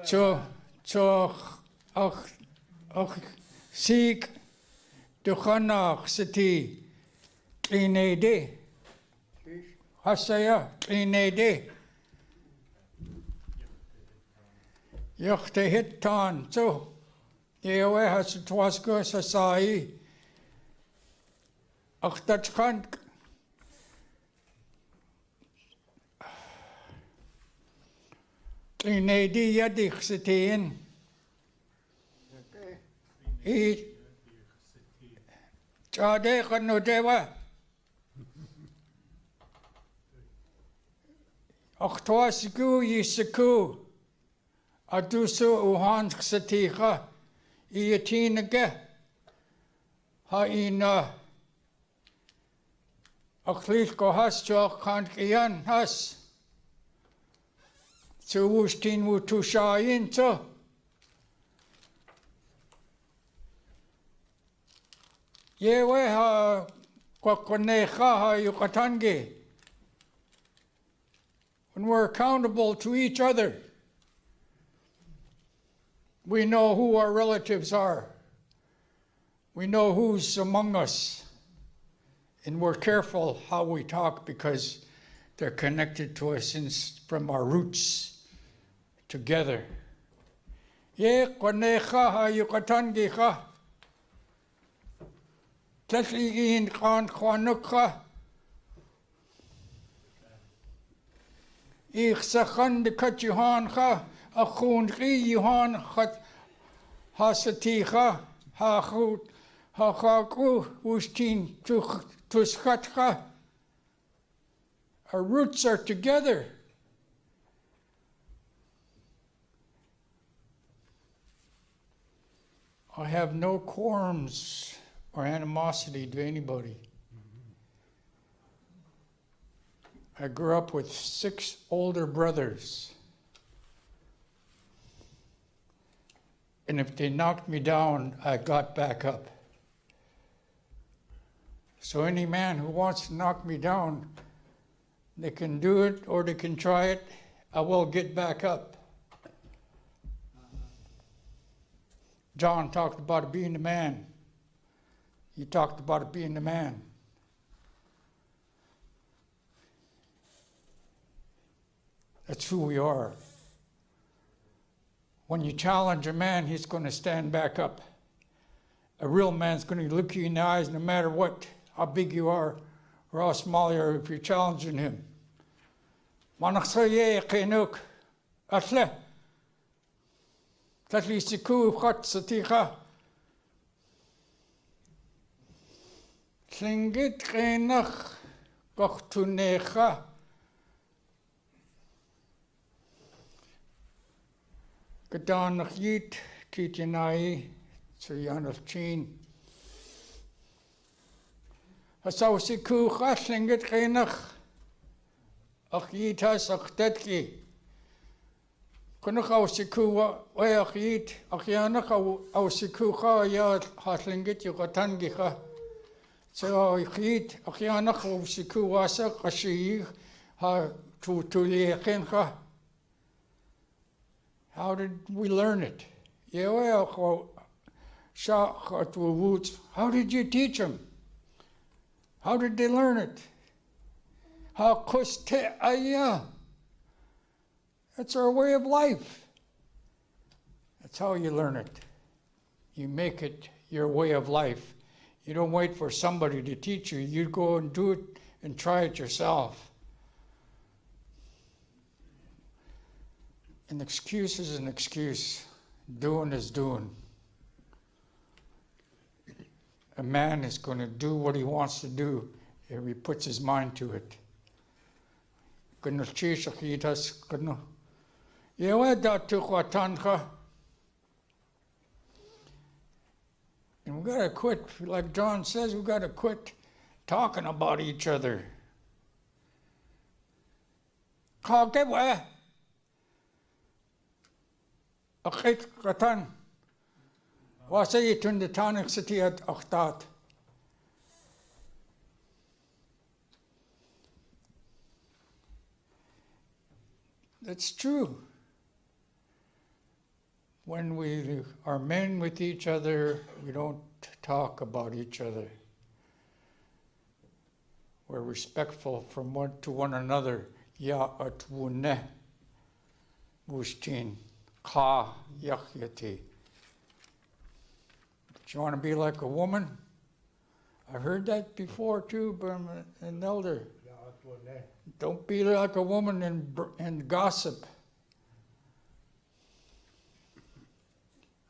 To Seek Duchanach City. Tlingit. Hasaya, Tlingit. Yochte Hittan, so Yewe has Twasko Sasai. Achtatchkant. Tlingit Yadik Sitin. Chade Kanodewa. Achtwasiku Yisaku Adusu Uhan Satiha Iatinage Haina Aklisko Hasjo Kankian Has Suwustin Wutushain so Yewe ha Kwakoneha ha Yukatangi. When we're accountable to each other, we know who our relatives are. We know who's among us. And we're careful how we talk because they're connected to us from our roots together. Ye konecha ha yukatangicha. Tlatliin khan kwanukha. Ich sachan de katjuhan ha, a khoon ri yuhan hat hasatiha, ha goed, ha gaku, ustin to schatcha. Our roots are together. I have no qualms or animosity to anybody. I grew up with 6 older brothers. And if they knocked me down, I got back up. So any man who wants to knock me down, they can do it or they can try it. I will get back up. John talked about it being the man. He talked about it being the man. That's who we are. When you challenge a man, he's going to stand back up. A real man's going to look you in the eyes no matter what, how big you are or how small you are if you're challenging him. Tatlisiku Hatsatiha. Tlingit Renach Gochtunecha. Gedanach Yit Kitjanai Tsuyanach Chin. Hasausiku Hatlingit Renach Ach Yitas Ach Detki. Kunach Ausiku Weach Yit Ach Yanach Ausiku Ha Ya Hatlingit Yukatangiha. So Yit Ach Yanach Ausiku Wasa Kashi Ha Tuliakenha. How did we learn it? How did you teach them? How did they learn it? That's our way of life. That's how you learn it. You make it your way of life. You don't wait for somebody to teach you. You go and do it and try it yourself. An excuse is an excuse. Doing is doing. A man is going to do what he wants to do if he puts his mind to it. And we got to quit, like John says, we got to quit talking about each other. Akit katan. Wasa yitun de tanik sitiyat akhtat. That's true. When we are men with each other, we don't talk about each other. We're respectful from one to one another. Ya atwune mushtin. Ka yachyati. Do you want to be like a woman? I've heard that before too, but I'm an elder. Don't be like a woman and gossip.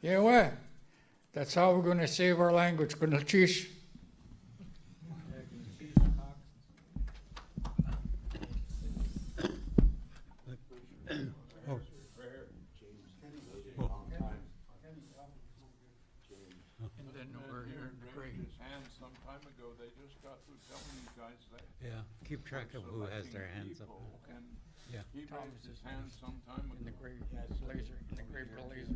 Yeah, what? That's how we're going to save our language. Chish. Yeah, keep track of who has their hands up. Yeah. He raised his hand some time ago. In the gray blazer, in the gray blazer.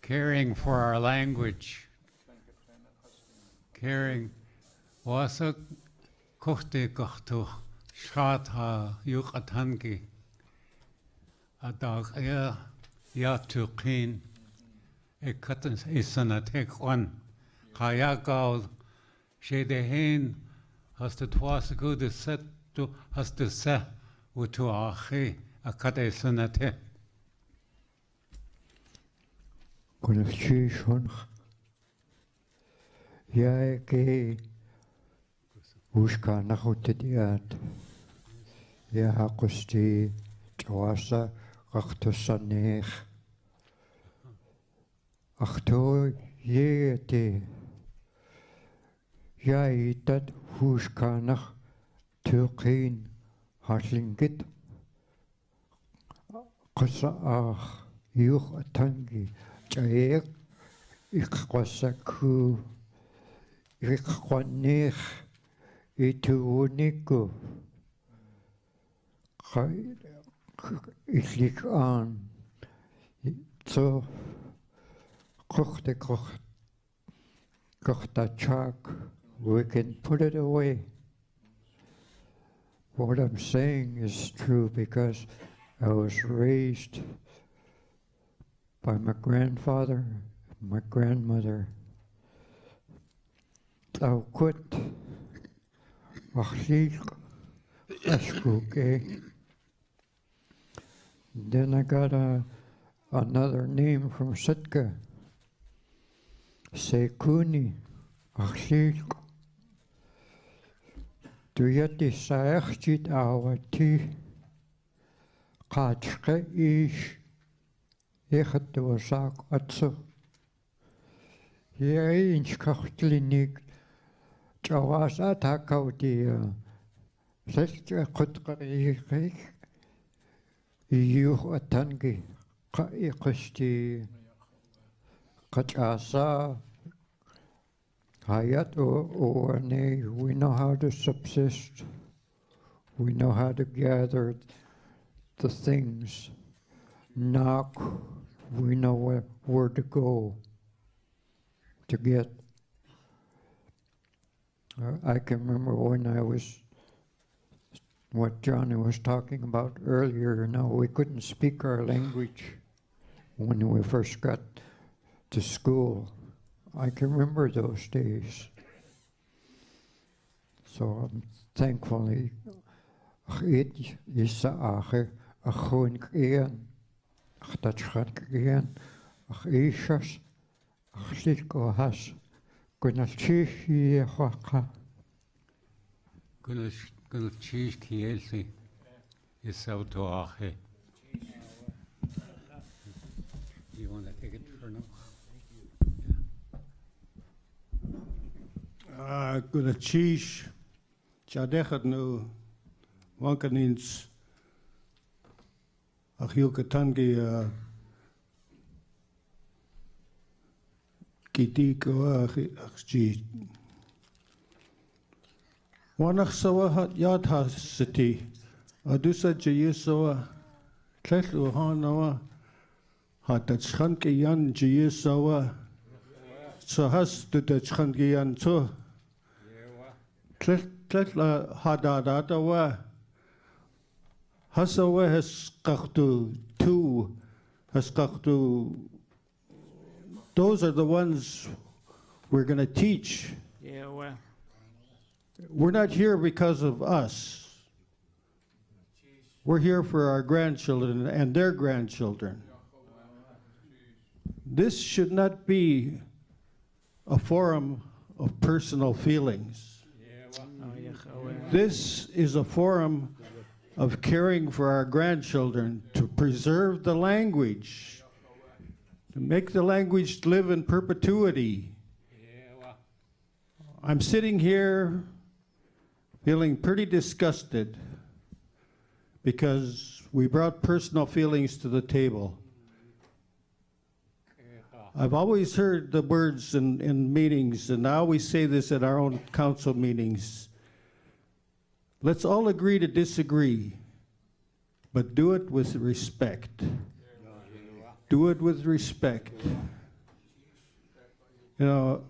Caring for our language. Caring. Wasa kohte kohto shata yukatangi. Adag ya tuqin. Ekatan isana tekwan. Kayakal shedehin has the twas good set to has the se utu achi akate sanate. Connection. Ja, ke uska nachutediat. Ja, hakusti twasa kaktusanich. Achto yete. Ja, itat uska nach tuqin hatlingit. Qasa ach yuch atangi. Jaek iqwasaku iqwanich ituuniku ilik an so kochtachak we can put it away. What I'm saying is true because I was raised by my grandfather, my grandmother. I'll quit. Then I got another name from Sitka. Sekuni. Tuyati saechit awati. qaatshqa iish iqattuasaaq atsu inchqaqtlinik chawaasa taakauti selcha qutqariiqik iyuh atangi qaiqasti qachasa hayat or we know how to subsist. We know how to gather the things. Knock, we know where to go to get. I can remember when I was, what Johnny was talking about earlier, we couldn't speak our language when we first got to school. I can remember those days. So I'm thankfully, it is a gewoon geen, dat gaat geen, Ishas, Sliko has, Gunachishi Haka. Gunachish Kielsi is out to Ache. You want to take it for now? Gunachish, Chadechat nu, Wankanins, Achilkatangi, Kitiko, Achji. Wanach sawa yadha city, Adusa Jayisawa, Tletlu Hanawa, Hatachanki Yan Jayisawa, Sahas to Tachanki Yan to Tletla Hadadatawa. Hasawa has kaktu two, has kaktu. Those are the ones we're going to teach. Yeah, well. We're not here because of us. We're here for our grandchildren and their grandchildren. This should not be a forum of personal feelings. This is a forum of caring for our grandchildren, to preserve the language, to make the language live in perpetuity. I'm sitting here feeling pretty disgusted because we brought personal feelings to the table. I've always heard the words in meetings, and I always say this at our own council meetings. Let's all agree to disagree, but do it with respect. Do it with respect. You know,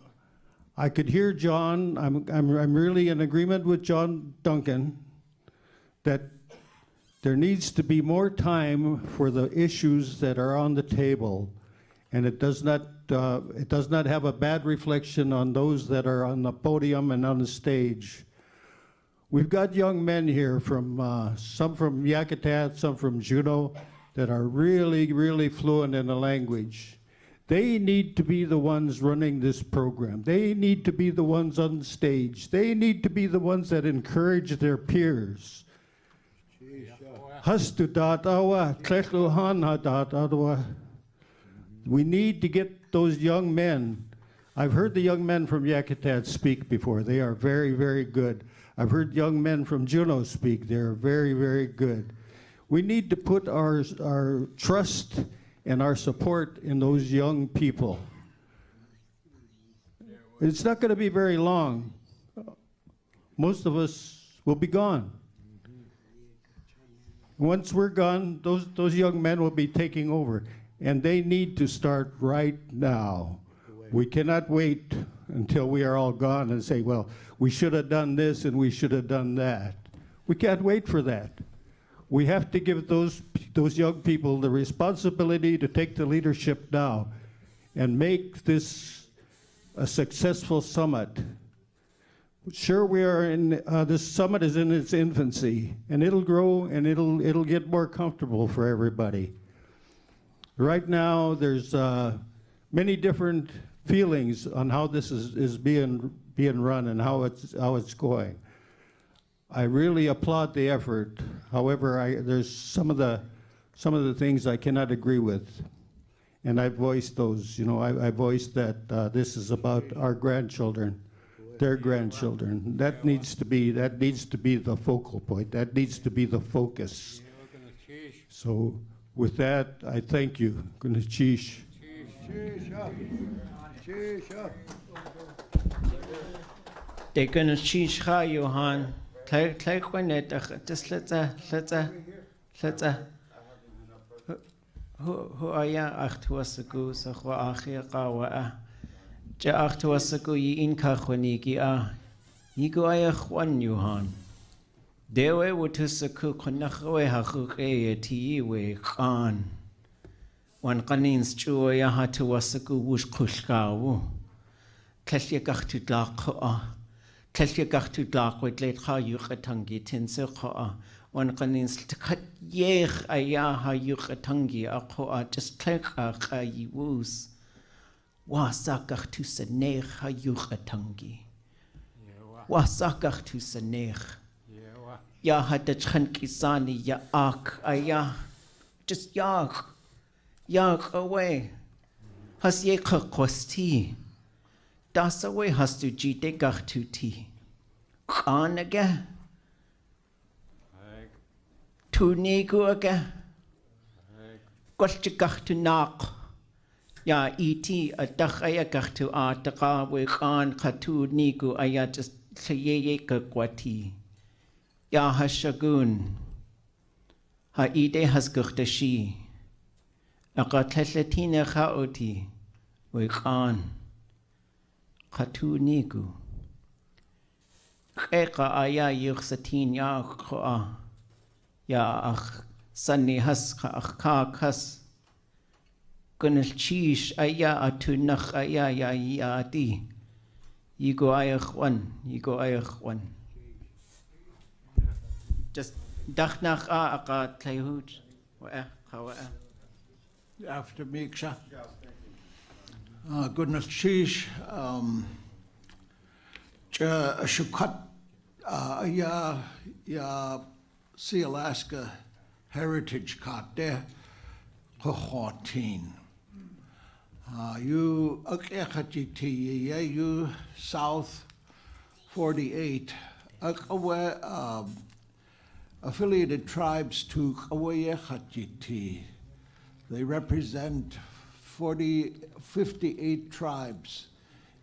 I could hear John. I'm really in agreement with John Duncan that there needs to be more time for the issues that are on the table, and it does not have a bad reflection on those that are on the podium and on the stage. We've got young men here from some from Yakutat, some from Juneau, that are really, really fluent in the language. They need to be the ones running this program. They need to be the ones on stage. They need to be the ones that encourage their peers. We need to get those young men. I've heard the young men from Yakutat speak before. They are very, very good. I've heard young men from Juneau speak. They're very, very good. We need to put our trust and our support in those young people. It's not going to be very long. Most of us will be gone. Once we're gone, those young men will be taking over, and they need to start right now. We cannot wait until we are all gone and say, well, we should have done this and we should have done that. We can't wait for that. We have to give those young people the responsibility to take the leadership now and make this a successful summit. Sure, we are in, this summit is in its infancy, and it'll grow and it'll get more comfortable for everybody. Right now, there's many different feelings on how this is being run and how it's going. I really applaud the effort. However, there's some of the some of the things I cannot agree with. And I voiced those, I voiced that this is about our grandchildren, their grandchildren. That needs to be the focal point. That needs to be the focus. So with that, I thank you. Gunachish. De gunachish ha Johan. Kleikwanet just let's Who are ya achtuasaku sa khwa akhia qawa ja achtuasaku yi inka khwaniki yigo aya khwan Johan dewe wutusaku khnakhwe hakhuke ti we khan wan qanins chuwa ya hatuasaku wush khushkawu klashya gachtu dlaqqa klashya gachtu dlaqwe tlet kha yuqatangi tinse kha wan qanins tkat yech aya ha yuqatangi aqwa just klekha qayus wasakach tu sanech ha yuqatangi wasakach tu sanech ya hadat kisani ya ak aya just yak away has ye khosti das away has tu jite gachtu ti anaga tu nigu aga gachtu nak ya iti adakaya gachtu ataka we khan khatu nigu aya just cheye kwati ya hashagun ha ide has gachtashi aqatlatina khaoti we khan khatu nigu qeqa aya yuxatin ya kha ya ach sanni has kha khas gunachish aya atunach aya ya di yigo aya khwan just dachnach aqa tlayhut wa khawa After Miksha. Goodness sheesh. Shukat ya see Alaska Heritage Cot there. Khotin. You you South 48. Affiliated tribes to Kawayechachiti. They represent 58 tribes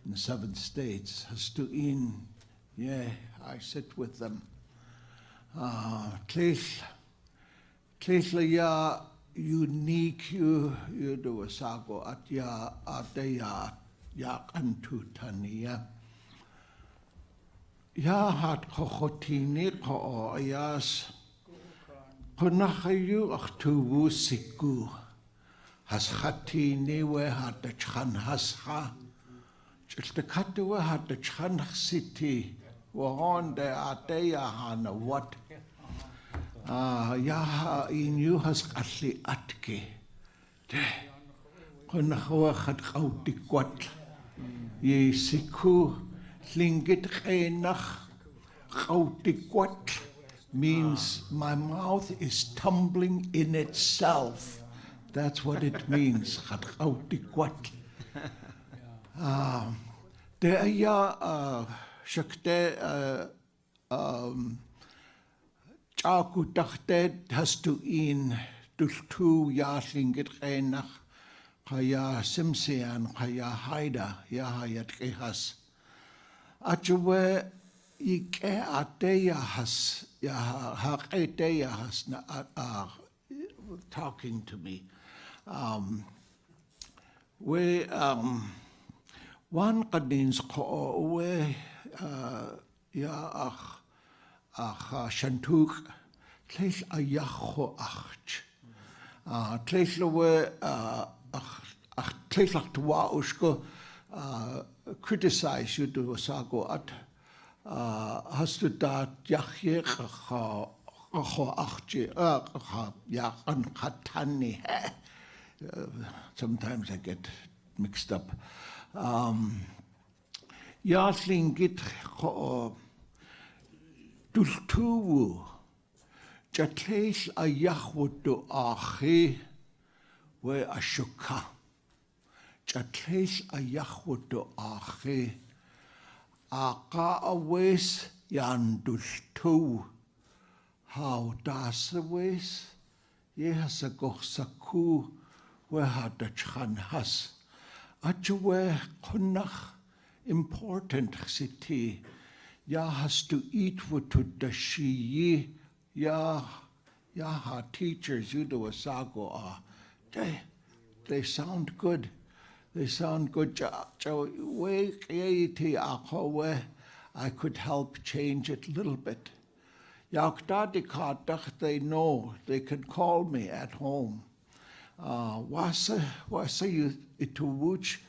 in the 7 states. Hastuin, yeah, I sit with them. Tleishla ya unique you do a sago at ya ateya ya antutania. Ya hat kochotini ko ayas konahayu achtuwu siku. Has khatini we had the chan hasha. Just the katu had the chan city. Wahon de ateya hana what? Yaha in you has katli atke. De konahawa had kauti kwat. Ye siku Tlingit enach kauti kwat means my mouth is tumbling in itself. That's what it means. There ya shakte chaku dachte has to in dultu ya Tlingit enach kaya Tsimshian kaya Haida ya hayat kehas. Achuwe ike ateya has ya haketeya has na talking to me. We one kadins ko we ya ach shantuk tleich ayacho ach tleich we ach tleich lach twa usko criticize you to sago at hast du da yachye sometimes I get mixed up. Tlingit dultuwu Jatleil a yachwudu achi we a shuka. Jatleil a yachwudu achi a ka a wes yandul tu. How das a wes? Ye has a gochsaku we had a chan has. Ajuwe kunnach important city. Ya has to eat what to the shi. Ya ha teachers you do a sago they sound good. They sound good. I could help change it a little bit. They know they can call me at home. Wasa you ituwuch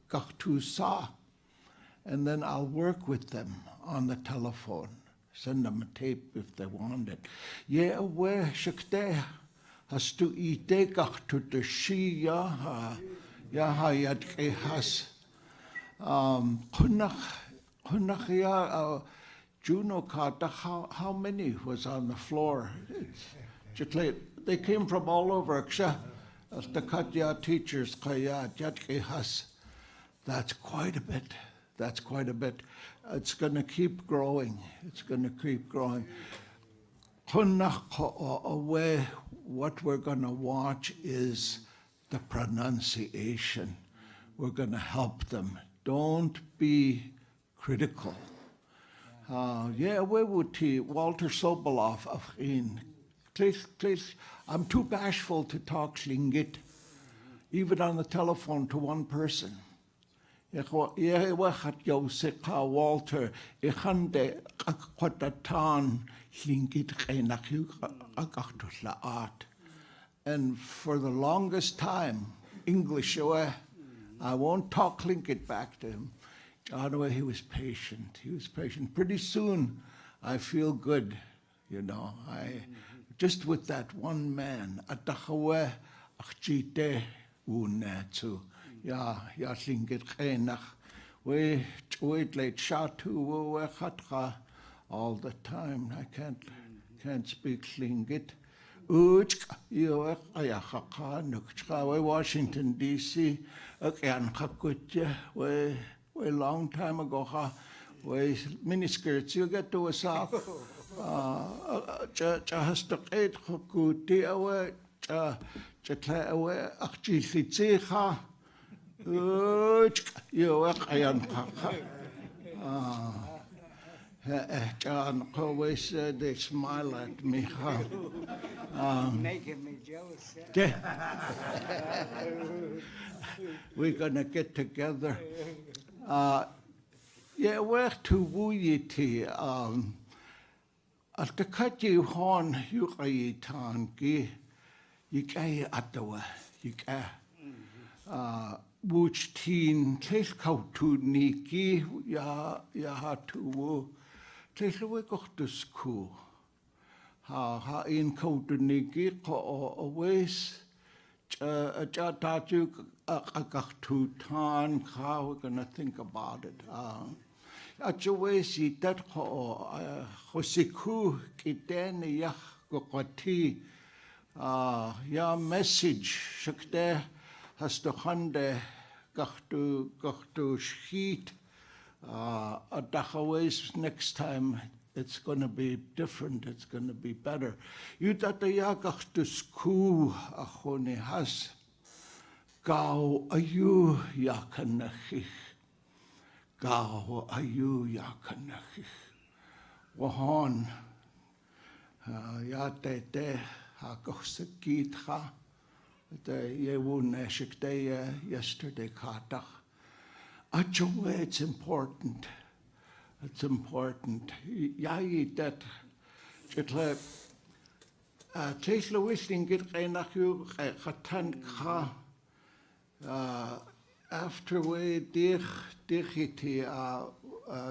gachtu sa, and then I'll work with them on the telephone. Send them a tape if they want it. Yeah, where shakte has to eat gachtu the shi ya hayat has kunach ya Juneau kata how many was on the floor? They came from all over. The Katya teachers, that's quite a bit. That's quite a bit. It's going to keep growing. It's going to keep growing. What we're going to watch is the pronunciation. We're going to help them. Don't be critical. Walter Sobolov of in. Please, I'm too bashful to talk Tlingit, even on the telephone to one person. Walter, and for the longest time, English, I won't talk Tlingit back to him. John, he was patient. He was patient. Pretty soon, I feel good, you know. Just with that one man, atachawe achjite unetsu, ya Tlingit chenach, we late shatu we chatra all the time. I can't speak Tlingit. Uch yo ayachaka nukchka we Washington D.C. Akyan chakutje we long time ago we miniskirts you get to a south. Chahastaqet Hukuti away, Chataway, Achilitziha, Yoayan Paka. John always they smile at me. Making me jealous. We're gonna get together. We're to Wuyiti. At the Kati Horn, you tanki, you gay at the way, you gay. Wuch teen, take out to Niki, ya had to woo, take away go to school. Ha in coat to Niki, always, Jatatu, a got to tan, how we're gonna think about it. Achawesi that hosiku kitene yach gokwati ya message shakte has to hande gachtu sheet adachawes next time it's going to be different, it's going to be better. You tata ya gachtu sku achone has gau ayu yakanachich. Gao ayu yakanachich. Wahon ya te ha gosekit ha. Ye wun shikte yesterday katach. Achowe, it's important. It's important. Ya that jitle Tesla wishing get reinachu khatan kha. After we dichiti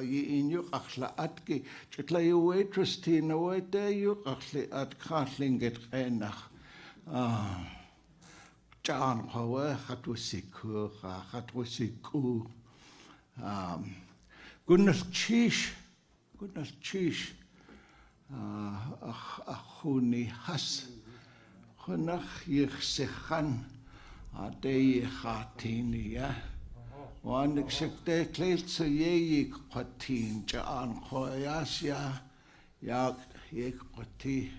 ye in you achla atki jitle you waitress no way there you achli at khling get reinach. John Power Hatwisiku, Hatwisiku. Goodness cheese. Achuni has. Hunach Yichsechan. Ade Hatini, yeah. One excepte cleat so ye quatin, Jan Hoyasia, Yak Yek Quati,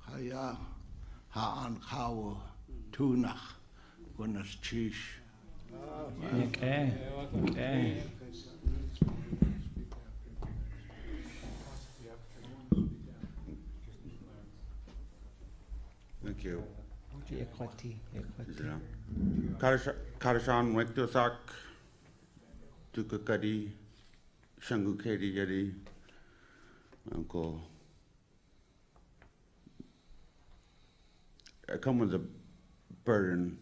Haya, Haan Kawo, Tunach, Gunas Chish. Okay. Okay. Thank you. Equity. Karashan Wektosak, Tukakadi, Shangukedi Yedi, Uncle. I come with a burden,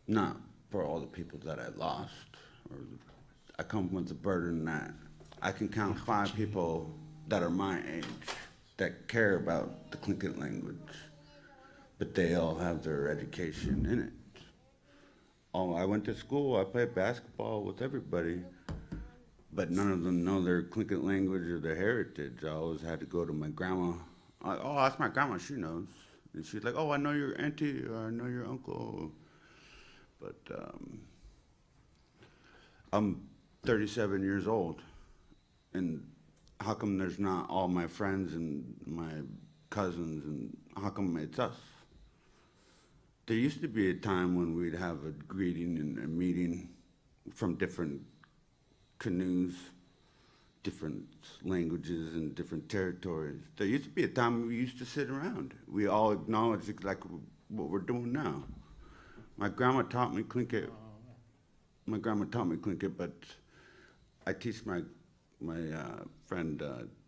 not for all the people that I lost, or I come with a burden that I can count 5 people that are my age that care about the Tlingit language, but they all have their education in it. Oh, I went to school, I played basketball with everybody, but none of them know their Tlingit language or their heritage. I always had to go to my grandma. Oh, that's my grandma, she knows. And she's like, oh, I know your auntie, or I know your uncle. But I'm 37 years old, and how come there's not all my friends and my cousins, and how come it's us? There used to be a time when we'd have a greeting and a meeting from different canoes, different languages and different territories. There used to be a time we used to sit around. We all acknowledged exactly what we're doing now. My grandma taught me Tlingit. My grandma taught me Tlingit, but I teach my friend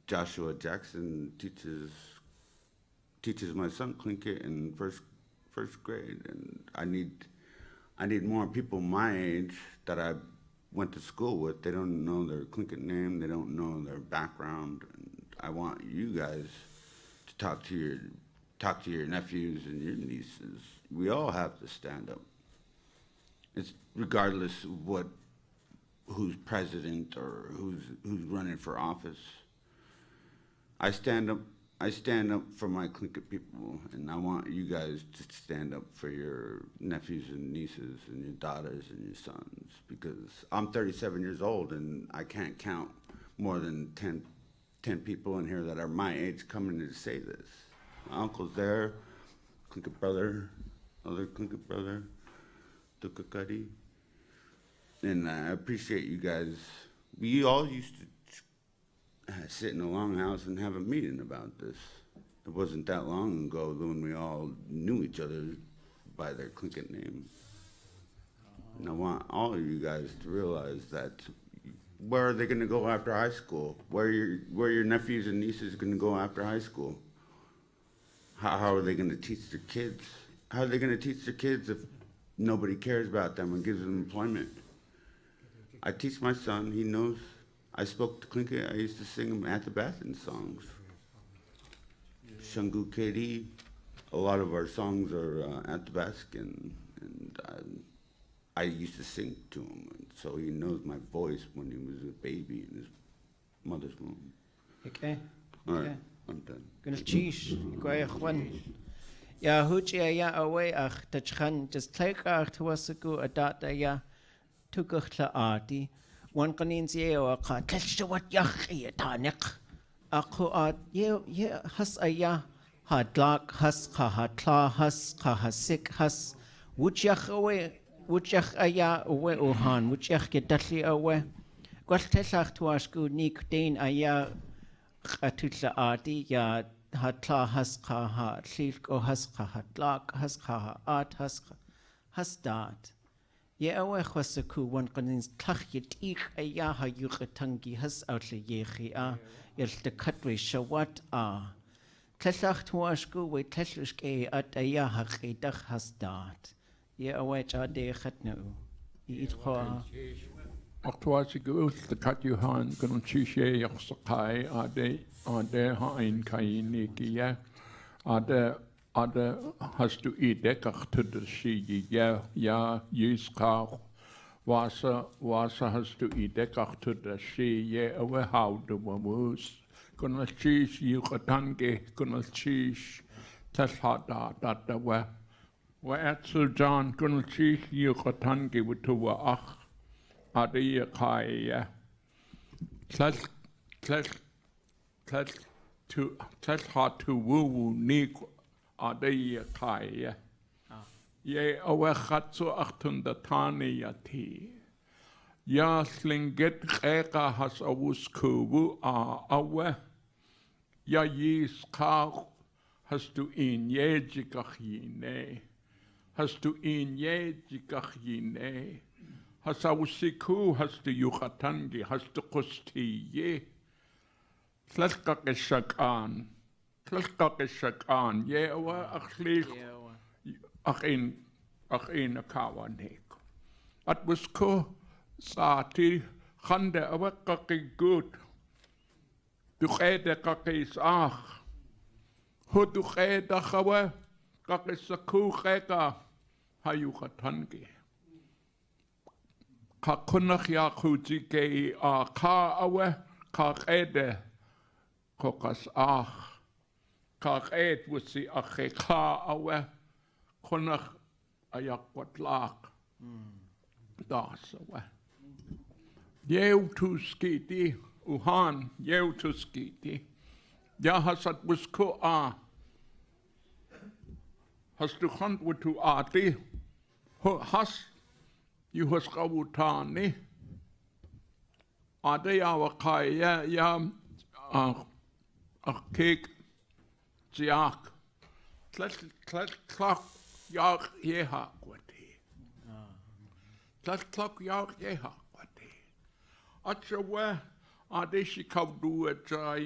Joshua Jackson teaches my son Tlingit in first grade, and I need more people my age that I went to school with. They don't know their Tlingit name, they don't know their background, and I want you guys to talk to your nephews and your nieces. We all have to stand up. It's regardless of who's president or who's running for office. I stand up for my Tlingit people, and I want you guys to stand up for your nephews and nieces and your daughters and your sons, because I'm 37 years old and I can't count more than 10 people in here that are my age coming to say this. My uncle's there, Tlingit brother, other Tlingit brother, Tukakadi. And I appreciate you guys. We all used to sit in a longhouse and have a meeting about this. It wasn't that long ago when we all knew each other by their Tlingit name. And I want all of you guys to realize that where are they going to go after high school? Where are your nephews and nieces going to go after high school? How are they going to teach their kids? How are they going to teach their kids if nobody cares about them and gives them employment? I teach my son, he knows. I spoke to Tlingit, I used to sing him at the Bathin songs. Shangu Kedi, a lot of our songs are at the Baskin, and I used to sing to him, and so he knows my voice when he was a baby in his mother's womb. Okay. All right, I'm done. Gonna cheese, gwaya chwan. Ya huchi ya away ach tachkan just take ach tuwasaku adata ya tukachla arti. One kanin siya ka telsha wat yachi tanik. Ako at ye has aya hadlak has kahatla has kahasik has wuchach away wuchach aya away uhan wuchach gedali away. Gwaltelach tuasku nik dain aya atutla arti ya hatla has kaha tlilko has kahatlak has kaha art has dat. Ye awe khwasaku wan qanin tlakh yitik aya ha yuqatangi has outle yechi a yel te katwe shawat a tlakh tuashku we tlashke at aya ha qidakh has dat. Ye awe chade khatnu it kha Actuasigu the Katuhan Gunchiche Yaxakai Ade Hain Kainikia Ade has to eat dekach to the sea ya yiska Wasa has to eat dekach to the sea ye awe how the wamus Gunalchish Yukatange, Gunalchish, Tashada, Datawa. Wa'atsul John, Gunalchish Yukatange, Wutuwa Ach, Adia Kaya. Hatu Woo Nik, Adia Kaya. Ye awachatsu achtundatani yati. Ya Tlingit eka has awuskuwu awe. Ya yis kau has tu in ye jikachine. Has tu in ye jikachine. Has awusiku has tu yukatangi has tu kusti ye. Tleskakishakan. Tleskakishakan. Ye awa achlich. Ach een akawanik. At was ko saati khande awa kaki good. Du khede kaki ach. Hu du khede khawa kaki saku kheka hayu khatangi. Ka kunach ya khuti ke a ka awa ka khede kokas ach. Ka khed wusi akhe ka awa. Konach ayakwat lak. Das awa. Yeu tu skiti, uhan, yeu tu skiti. Ja hasat busko a. Has du khant wutu ati. Has you has kawutani. Ade ya wakaya ya kek jiak. Klak Yach yeha kwati. Klak yach yeha kwati. Atchawa adeshi kavdu atcha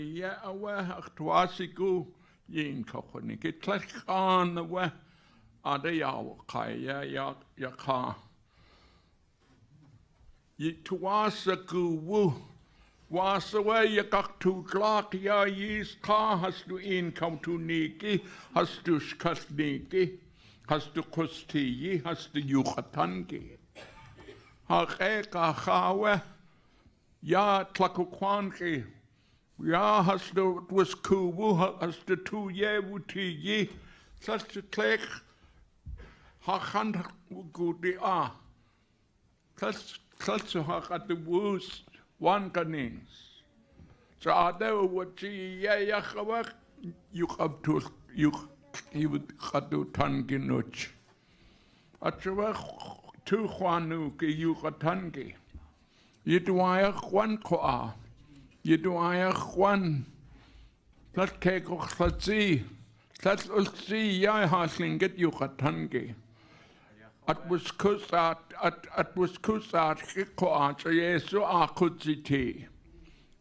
awa achtwasiku yin kakhoni. Klak an awa adeyawa kaya yakha. Yitwasaku wu. Wasawa yakaktu klak ya yis ka has tu in kam tu niki has tu shkasniki. Has du kusti, has du yukatangi. Hakeka chawe, ya tlakukwanki. Ya has du was kubu, has du tu ye wuti ye. Such a klek, hakand gudi a. Such a hakat the woos, one canings. So are there what ye yakawak, you have to, you would khadu tangi nuch. Atchawa tu khwanu ke you khatangi. Yiduaya khwan koa. Yiduaya khwan. Tat ke ko khatsi. Tat ulsi ya hasling get you khatangi. At was kusat koa so yesu akutsiti.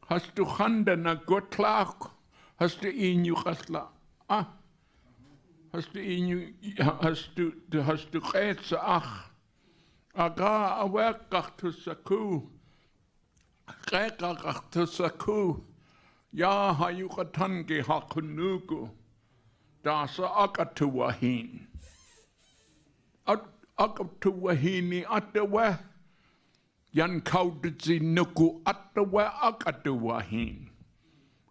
Has tu khanda na gotlak. Has tu in you khasla. Ah. Has du geetse ach. Aga awekach tu saku. Gekach tu saku. Ya hayukatangi hakunuku. Dasa akatu wahin. Akatu wahini atawa. Yan kaudzi nuku atawa akatu wahin.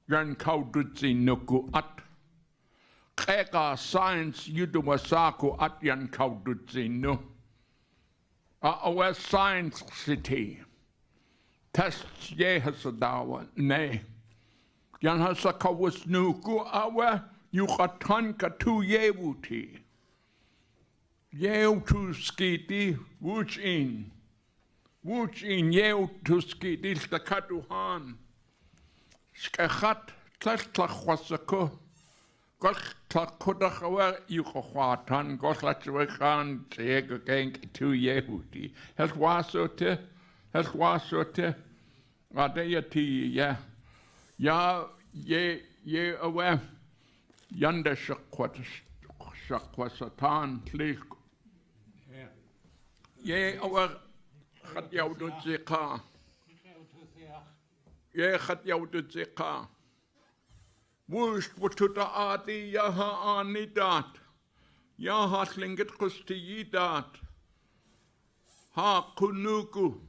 Yan kaudzi nuku at. Keka science yuduwasaku atyan kaududzinu. Awa science city. Tests ye hasadawa ne. Yan hasakawas nuku awa yukatanka tu yewuti. Yew tu skiti wuch in. Wuch in yew tu skiti stakatuhan. Skachat tlachwasako. Gosh, Takodachawa, Yukohatan, Goslachwakan, Tegagank, 2 Yehudi. Has wasote, Adayati, ya, ye, aware, Yanda shakwasatan, please. Ye, aware, Hat Yauduzika. Ye, Hat Yauduzika. Wush watuta adi yaha anidat. Yaha Tlingit kustiyidat. Ha kunuku.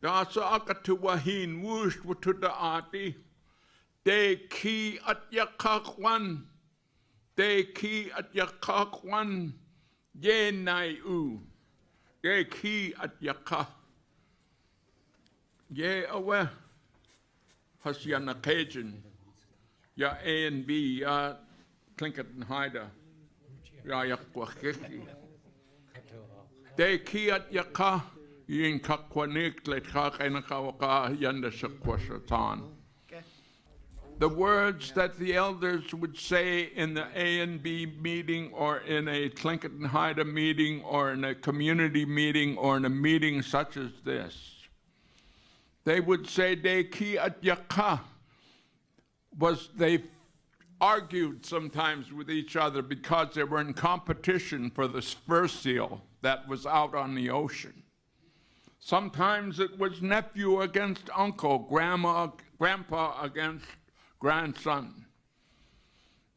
Dasa akatuwahin wush watuda ati. De ki at yakakwan. De ki at yakakwan. Ye nai u. De ki at yakak. Ye awe. Hasyana Cajun. Ya A and B. Ya Tlingit and Haida. Ya yakwakiki. De ki at yakak. Yin kakwanik le kakenakawaka yanda shakwashatan. The words that the elders would say in the A and B meeting or in a Tlingit and Haida meeting or in a community meeting or in a meeting such as this, they would say de ki at yaka, was they argued sometimes with each other because they were in competition for the spur seal that was out on the ocean. Sometimes it was nephew against uncle, grandpa against grandson.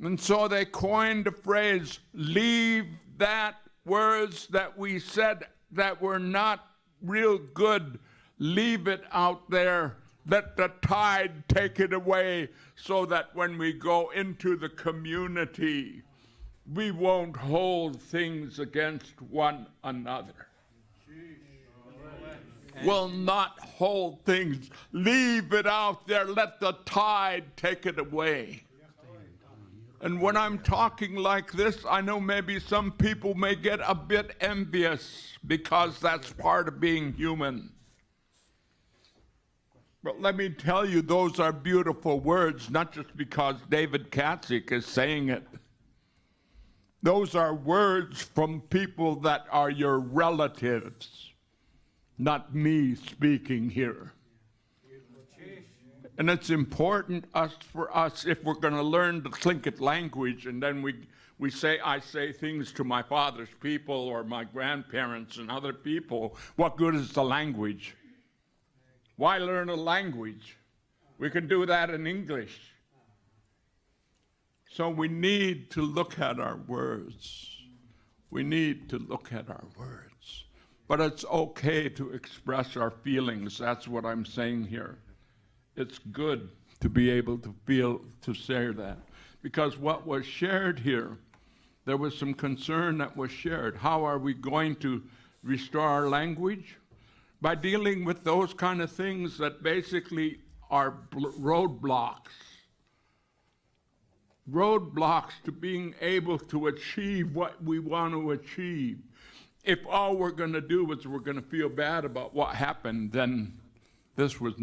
And so they coined the phrase, leave that words that we said that were not real good, leave it out there. Let the tide take it away so that when we go into the community, we won't hold things against one another. Will not hold things. Leave it out there. Let the tide take it away. And when I'm talking like this, I know maybe some people may get a bit envious because that's part of being human. But let me tell you, those are beautiful words, not just because David Katzik is saying it. Those are words from people that are your relatives. Not me speaking here. And it's important for us, if we're going to learn the Tlingit language, and then I say things to my father's people or my grandparents and other people, what good is the language? Why learn a language? We can do that in English. So we need to look at our words. We need to look at our words. But it's okay to express our feelings. That's what I'm saying here. It's good to be able to to say that. Because what was shared here, there was some concern that was shared. How are we going to restore our language? By dealing with those kind of things that basically are roadblocks. Roadblocks to being able to achieve what we want to achieve. If all we're going to do is we're going to feel bad about what happened, then this was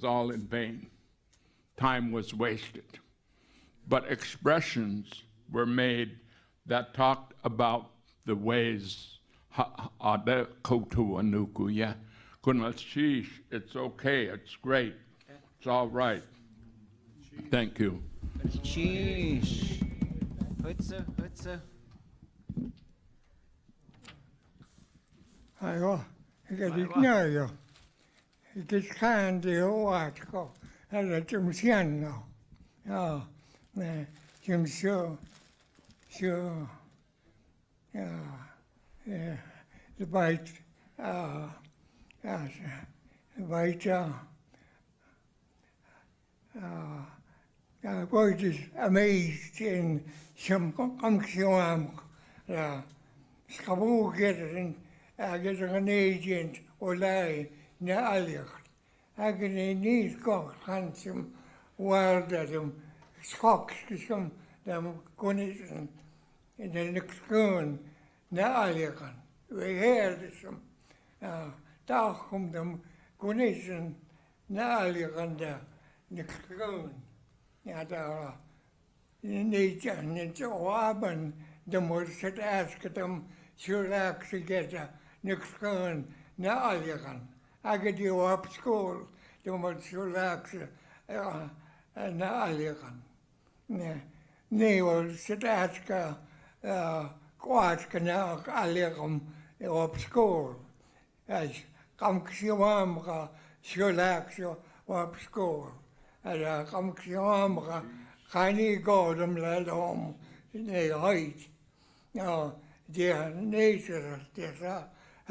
all in vain. Time was wasted. But expressions were made that talked about the ways. It's okay. It's great. It's all right. Thank you. Sheesh. Hutsa. Ayo, ikadiknayo. Ikiskandi oatko. Ala Tsimshian no. Ja, ne, Tsimshian. Ja, the bite, I was just amazed in some commission. Schabu getting an agent or lie, Naliach. I can need go handsome wild at them, schocks to some them condition in the next gun, Naliachan. We heard some talk them condition, Naliachan the next gun. Yeah, nature and it's open. The more should ask them, should actually get a next gun, Naliachan. I get you up school, the more should actually Naliachan. Neil should ask Quatch now, Aliacum up school. As Kamxiamka should actually up school. As a Kamxiamka, Kani Godam led home in the height. Now, dear nature, there's a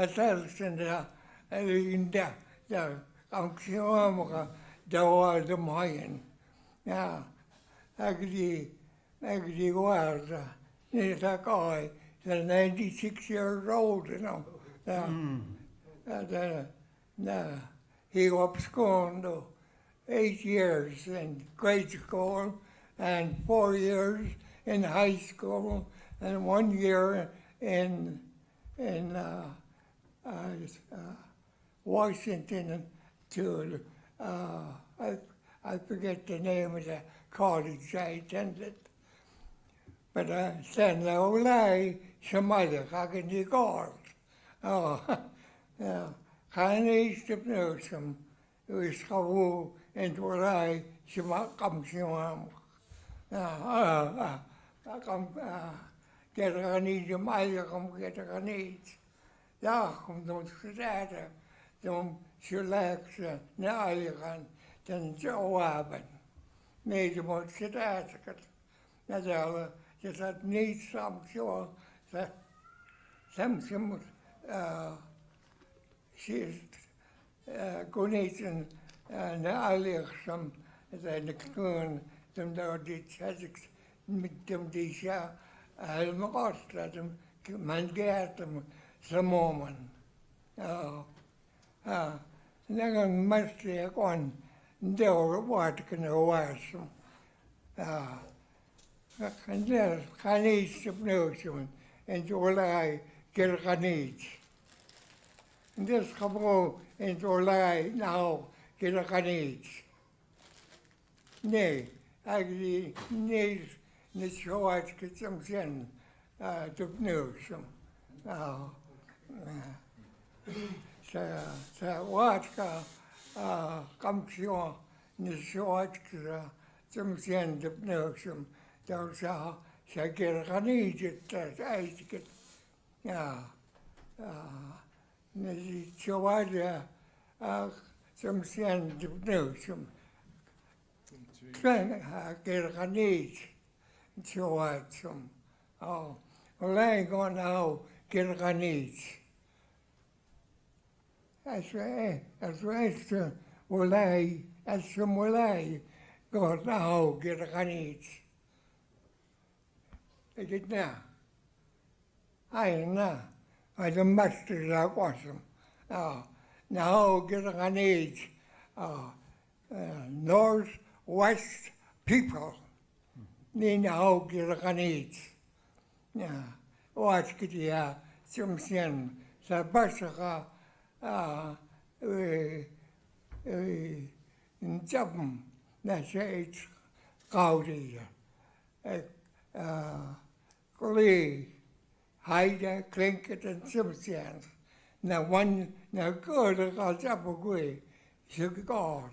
self in the Linda, the Anxiomaka, the word of mine. Yeah, Agri was, he's a guy, the 96 years old, you know. He was school 8 years in grade school and 4 years in high school and 1 year in Washington to I forget the name of the college I attended. But sen olay Somalia kagen di gord. Oh, yeah. Kani stipnusum is kawu and olay kam simam. Kam get a need Somalia come get a need. Ja, kom don't verder. Dan relax na aligan dan jawaben. Nee, je moet verder. Dat alle je dat niet samen zo dat Samsung she's koneten na aligsam zijn de kun dan daar dit ik met dem die ja helemaal dat hem man gaat hem samoman. Dan must je gewoon door wat kunnen wassen. En daar ga niet op nieuws doen. En July keer ga niet. En dus gewoon in July nou keer ga niet. Nee, eigenlijk niet zo als ik het soms zie op nieuws. Ze watka kampion niet zo als ik soms zie op nieuws. Dan ze keer ga niet het eigenlijk. Ja, niet zo als soms zie op nieuws. Klein keer ga niet zo als alleen gewoon nou keer ga niet. Als we olay, als we olay, gaat nou keer ga niet. Ik het na. Hij na. Hij de master dat was hem. Nou keer ga niet. Northwest people. Nee, nou keer ga niet. Ja, wat ik ja, Tsimshian, ze bassen in Japan, dat ze iets koud is. Plea, Haida, Tlingit en Tsimshian. Nou goede gaat Japan goeie, ze gaat.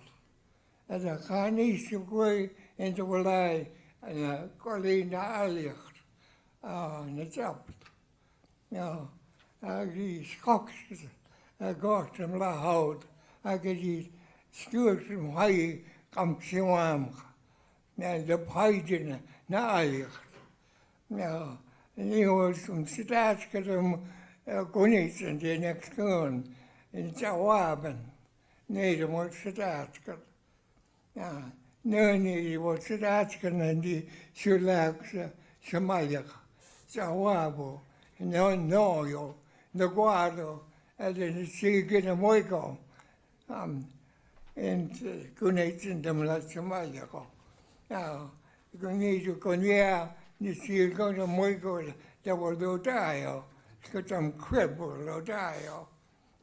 En dan ga niet zo goeie in de vallei, en kolie naar Allicht. Net op. Ja, die schokjes, gaat hem la hout. Die stuurt hem hij kan zien. En de paiden naar Allicht. Ja, en die was om staatskedem konings en die niks doen. En jawaben. Nee, dat moet staatsked. Ja, nee, die wordt staatskedem en die Sulaakse Somalia. Jawabo, no, yo, the guardo, and then she get a moico. And connecting them like Somalia. Now, you need to go near, you see, you're going to moico, that will do die. It's got some cripple, will die.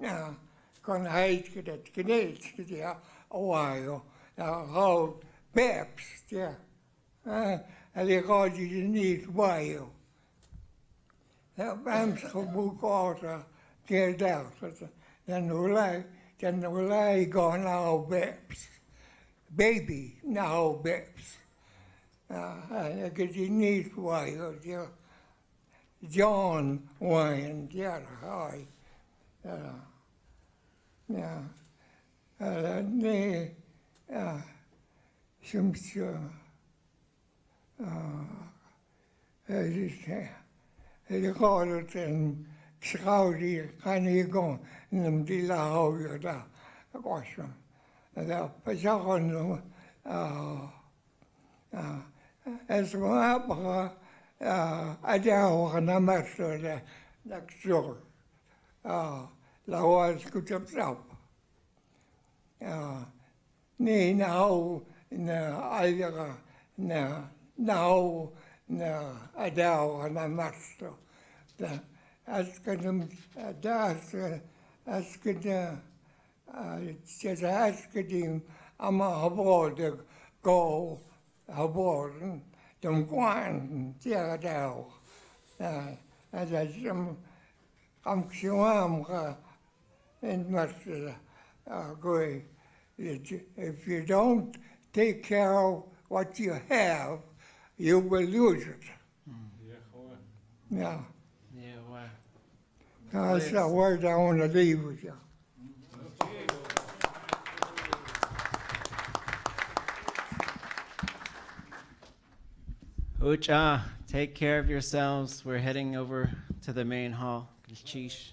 Now, can hide that connect, yeah, a while. Now, how Babs, yeah. And they call you need while. Amsterdam water keert out. Dan wil hij gaan naar Babs. Baby, naar Babs. En ik heb die niet while. John Wayne, ja, hij. Ja. Nee, ja. Soms, het is... De gouden Xaudi, Kanigon, Namdila Hoyoda, a question. The Pachakon, as well, I don't know the next door. La was good up. Ni now, either now, Adao and a master. Ask them, ask him, I'm aboard, go aboard, don't go on, Adao. As I some, I'm sure and master go. If you don't take care of what you have, you will lose it. Yeah. That's the word I want to leave with you. Ucha, take care of yourselves. We're heading over to the main hall. Chish.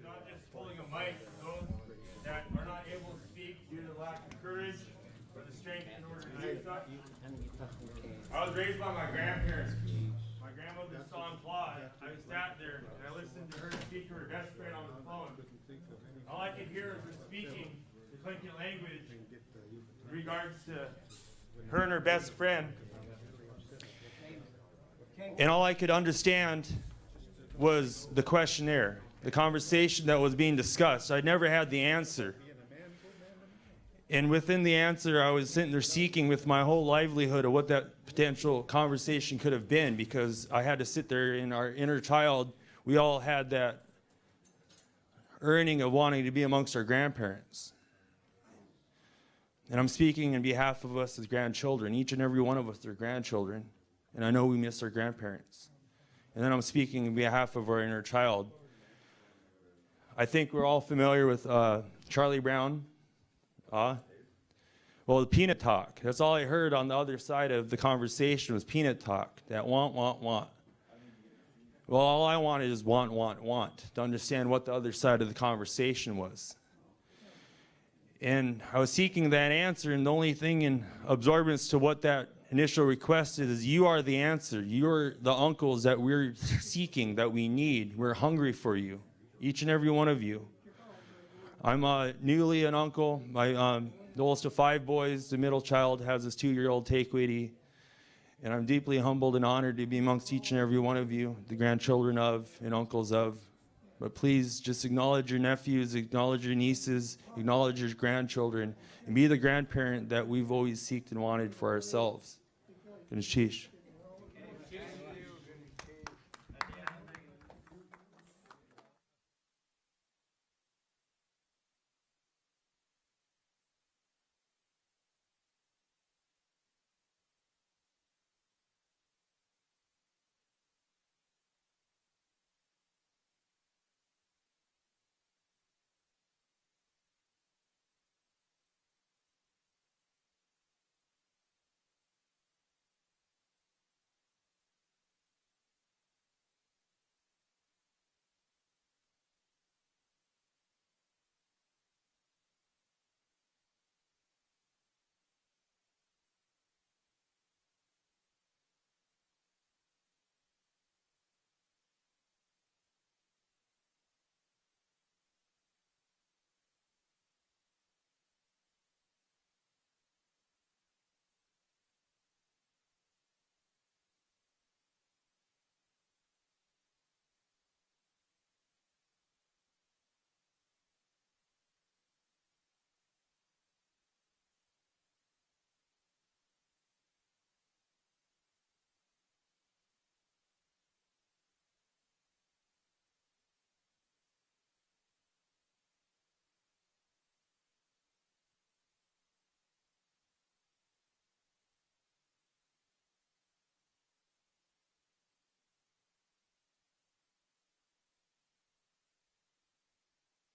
Not just holding a mic for those that are not able to speak due to lack of courage or the strength in order to do stuff. I was raised by my grandparents. My grandmother saw plea. I sat there and I listened to her speak to her best friend on the phone. All I could hear was her speaking the Tlingit language in regards to her and her best friend. And all I could understand was the questionnaire, the conversation that was being discussed. I never had the answer. And within the answer, I was sitting there seeking with my whole livelihood of what that potential conversation could have been, because I had to sit there in our inner child. We all had that yearning of wanting to be amongst our grandparents. And I'm speaking on behalf of us as grandchildren. Each and every one of us are grandchildren. And I know we miss our grandparents. And then I'm speaking on behalf of our inner child. I think we're all familiar with Charlie Brown. Well, the peanut talk. That's all I heard on the other side of the conversation was peanut talk. That want. Well, all I wanted is want, to understand what the other side of the conversation was. And I was seeking that answer, and the only thing in absorbance to what that initial request is you are the answer. You're the uncles that we're seeking, that we need. We're hungry for you, each and every one of you. I'm newly an uncle. The oldest of 5 boys, the middle child has his 2-year-old Taekwiti. And I'm deeply humbled and honored to be amongst each and every one of you, the grandchildren of and uncles of. But please just acknowledge your nephews, acknowledge your nieces, acknowledge your grandchildren, and be the grandparent that we've always seeked and wanted for ourselves. Sheesh.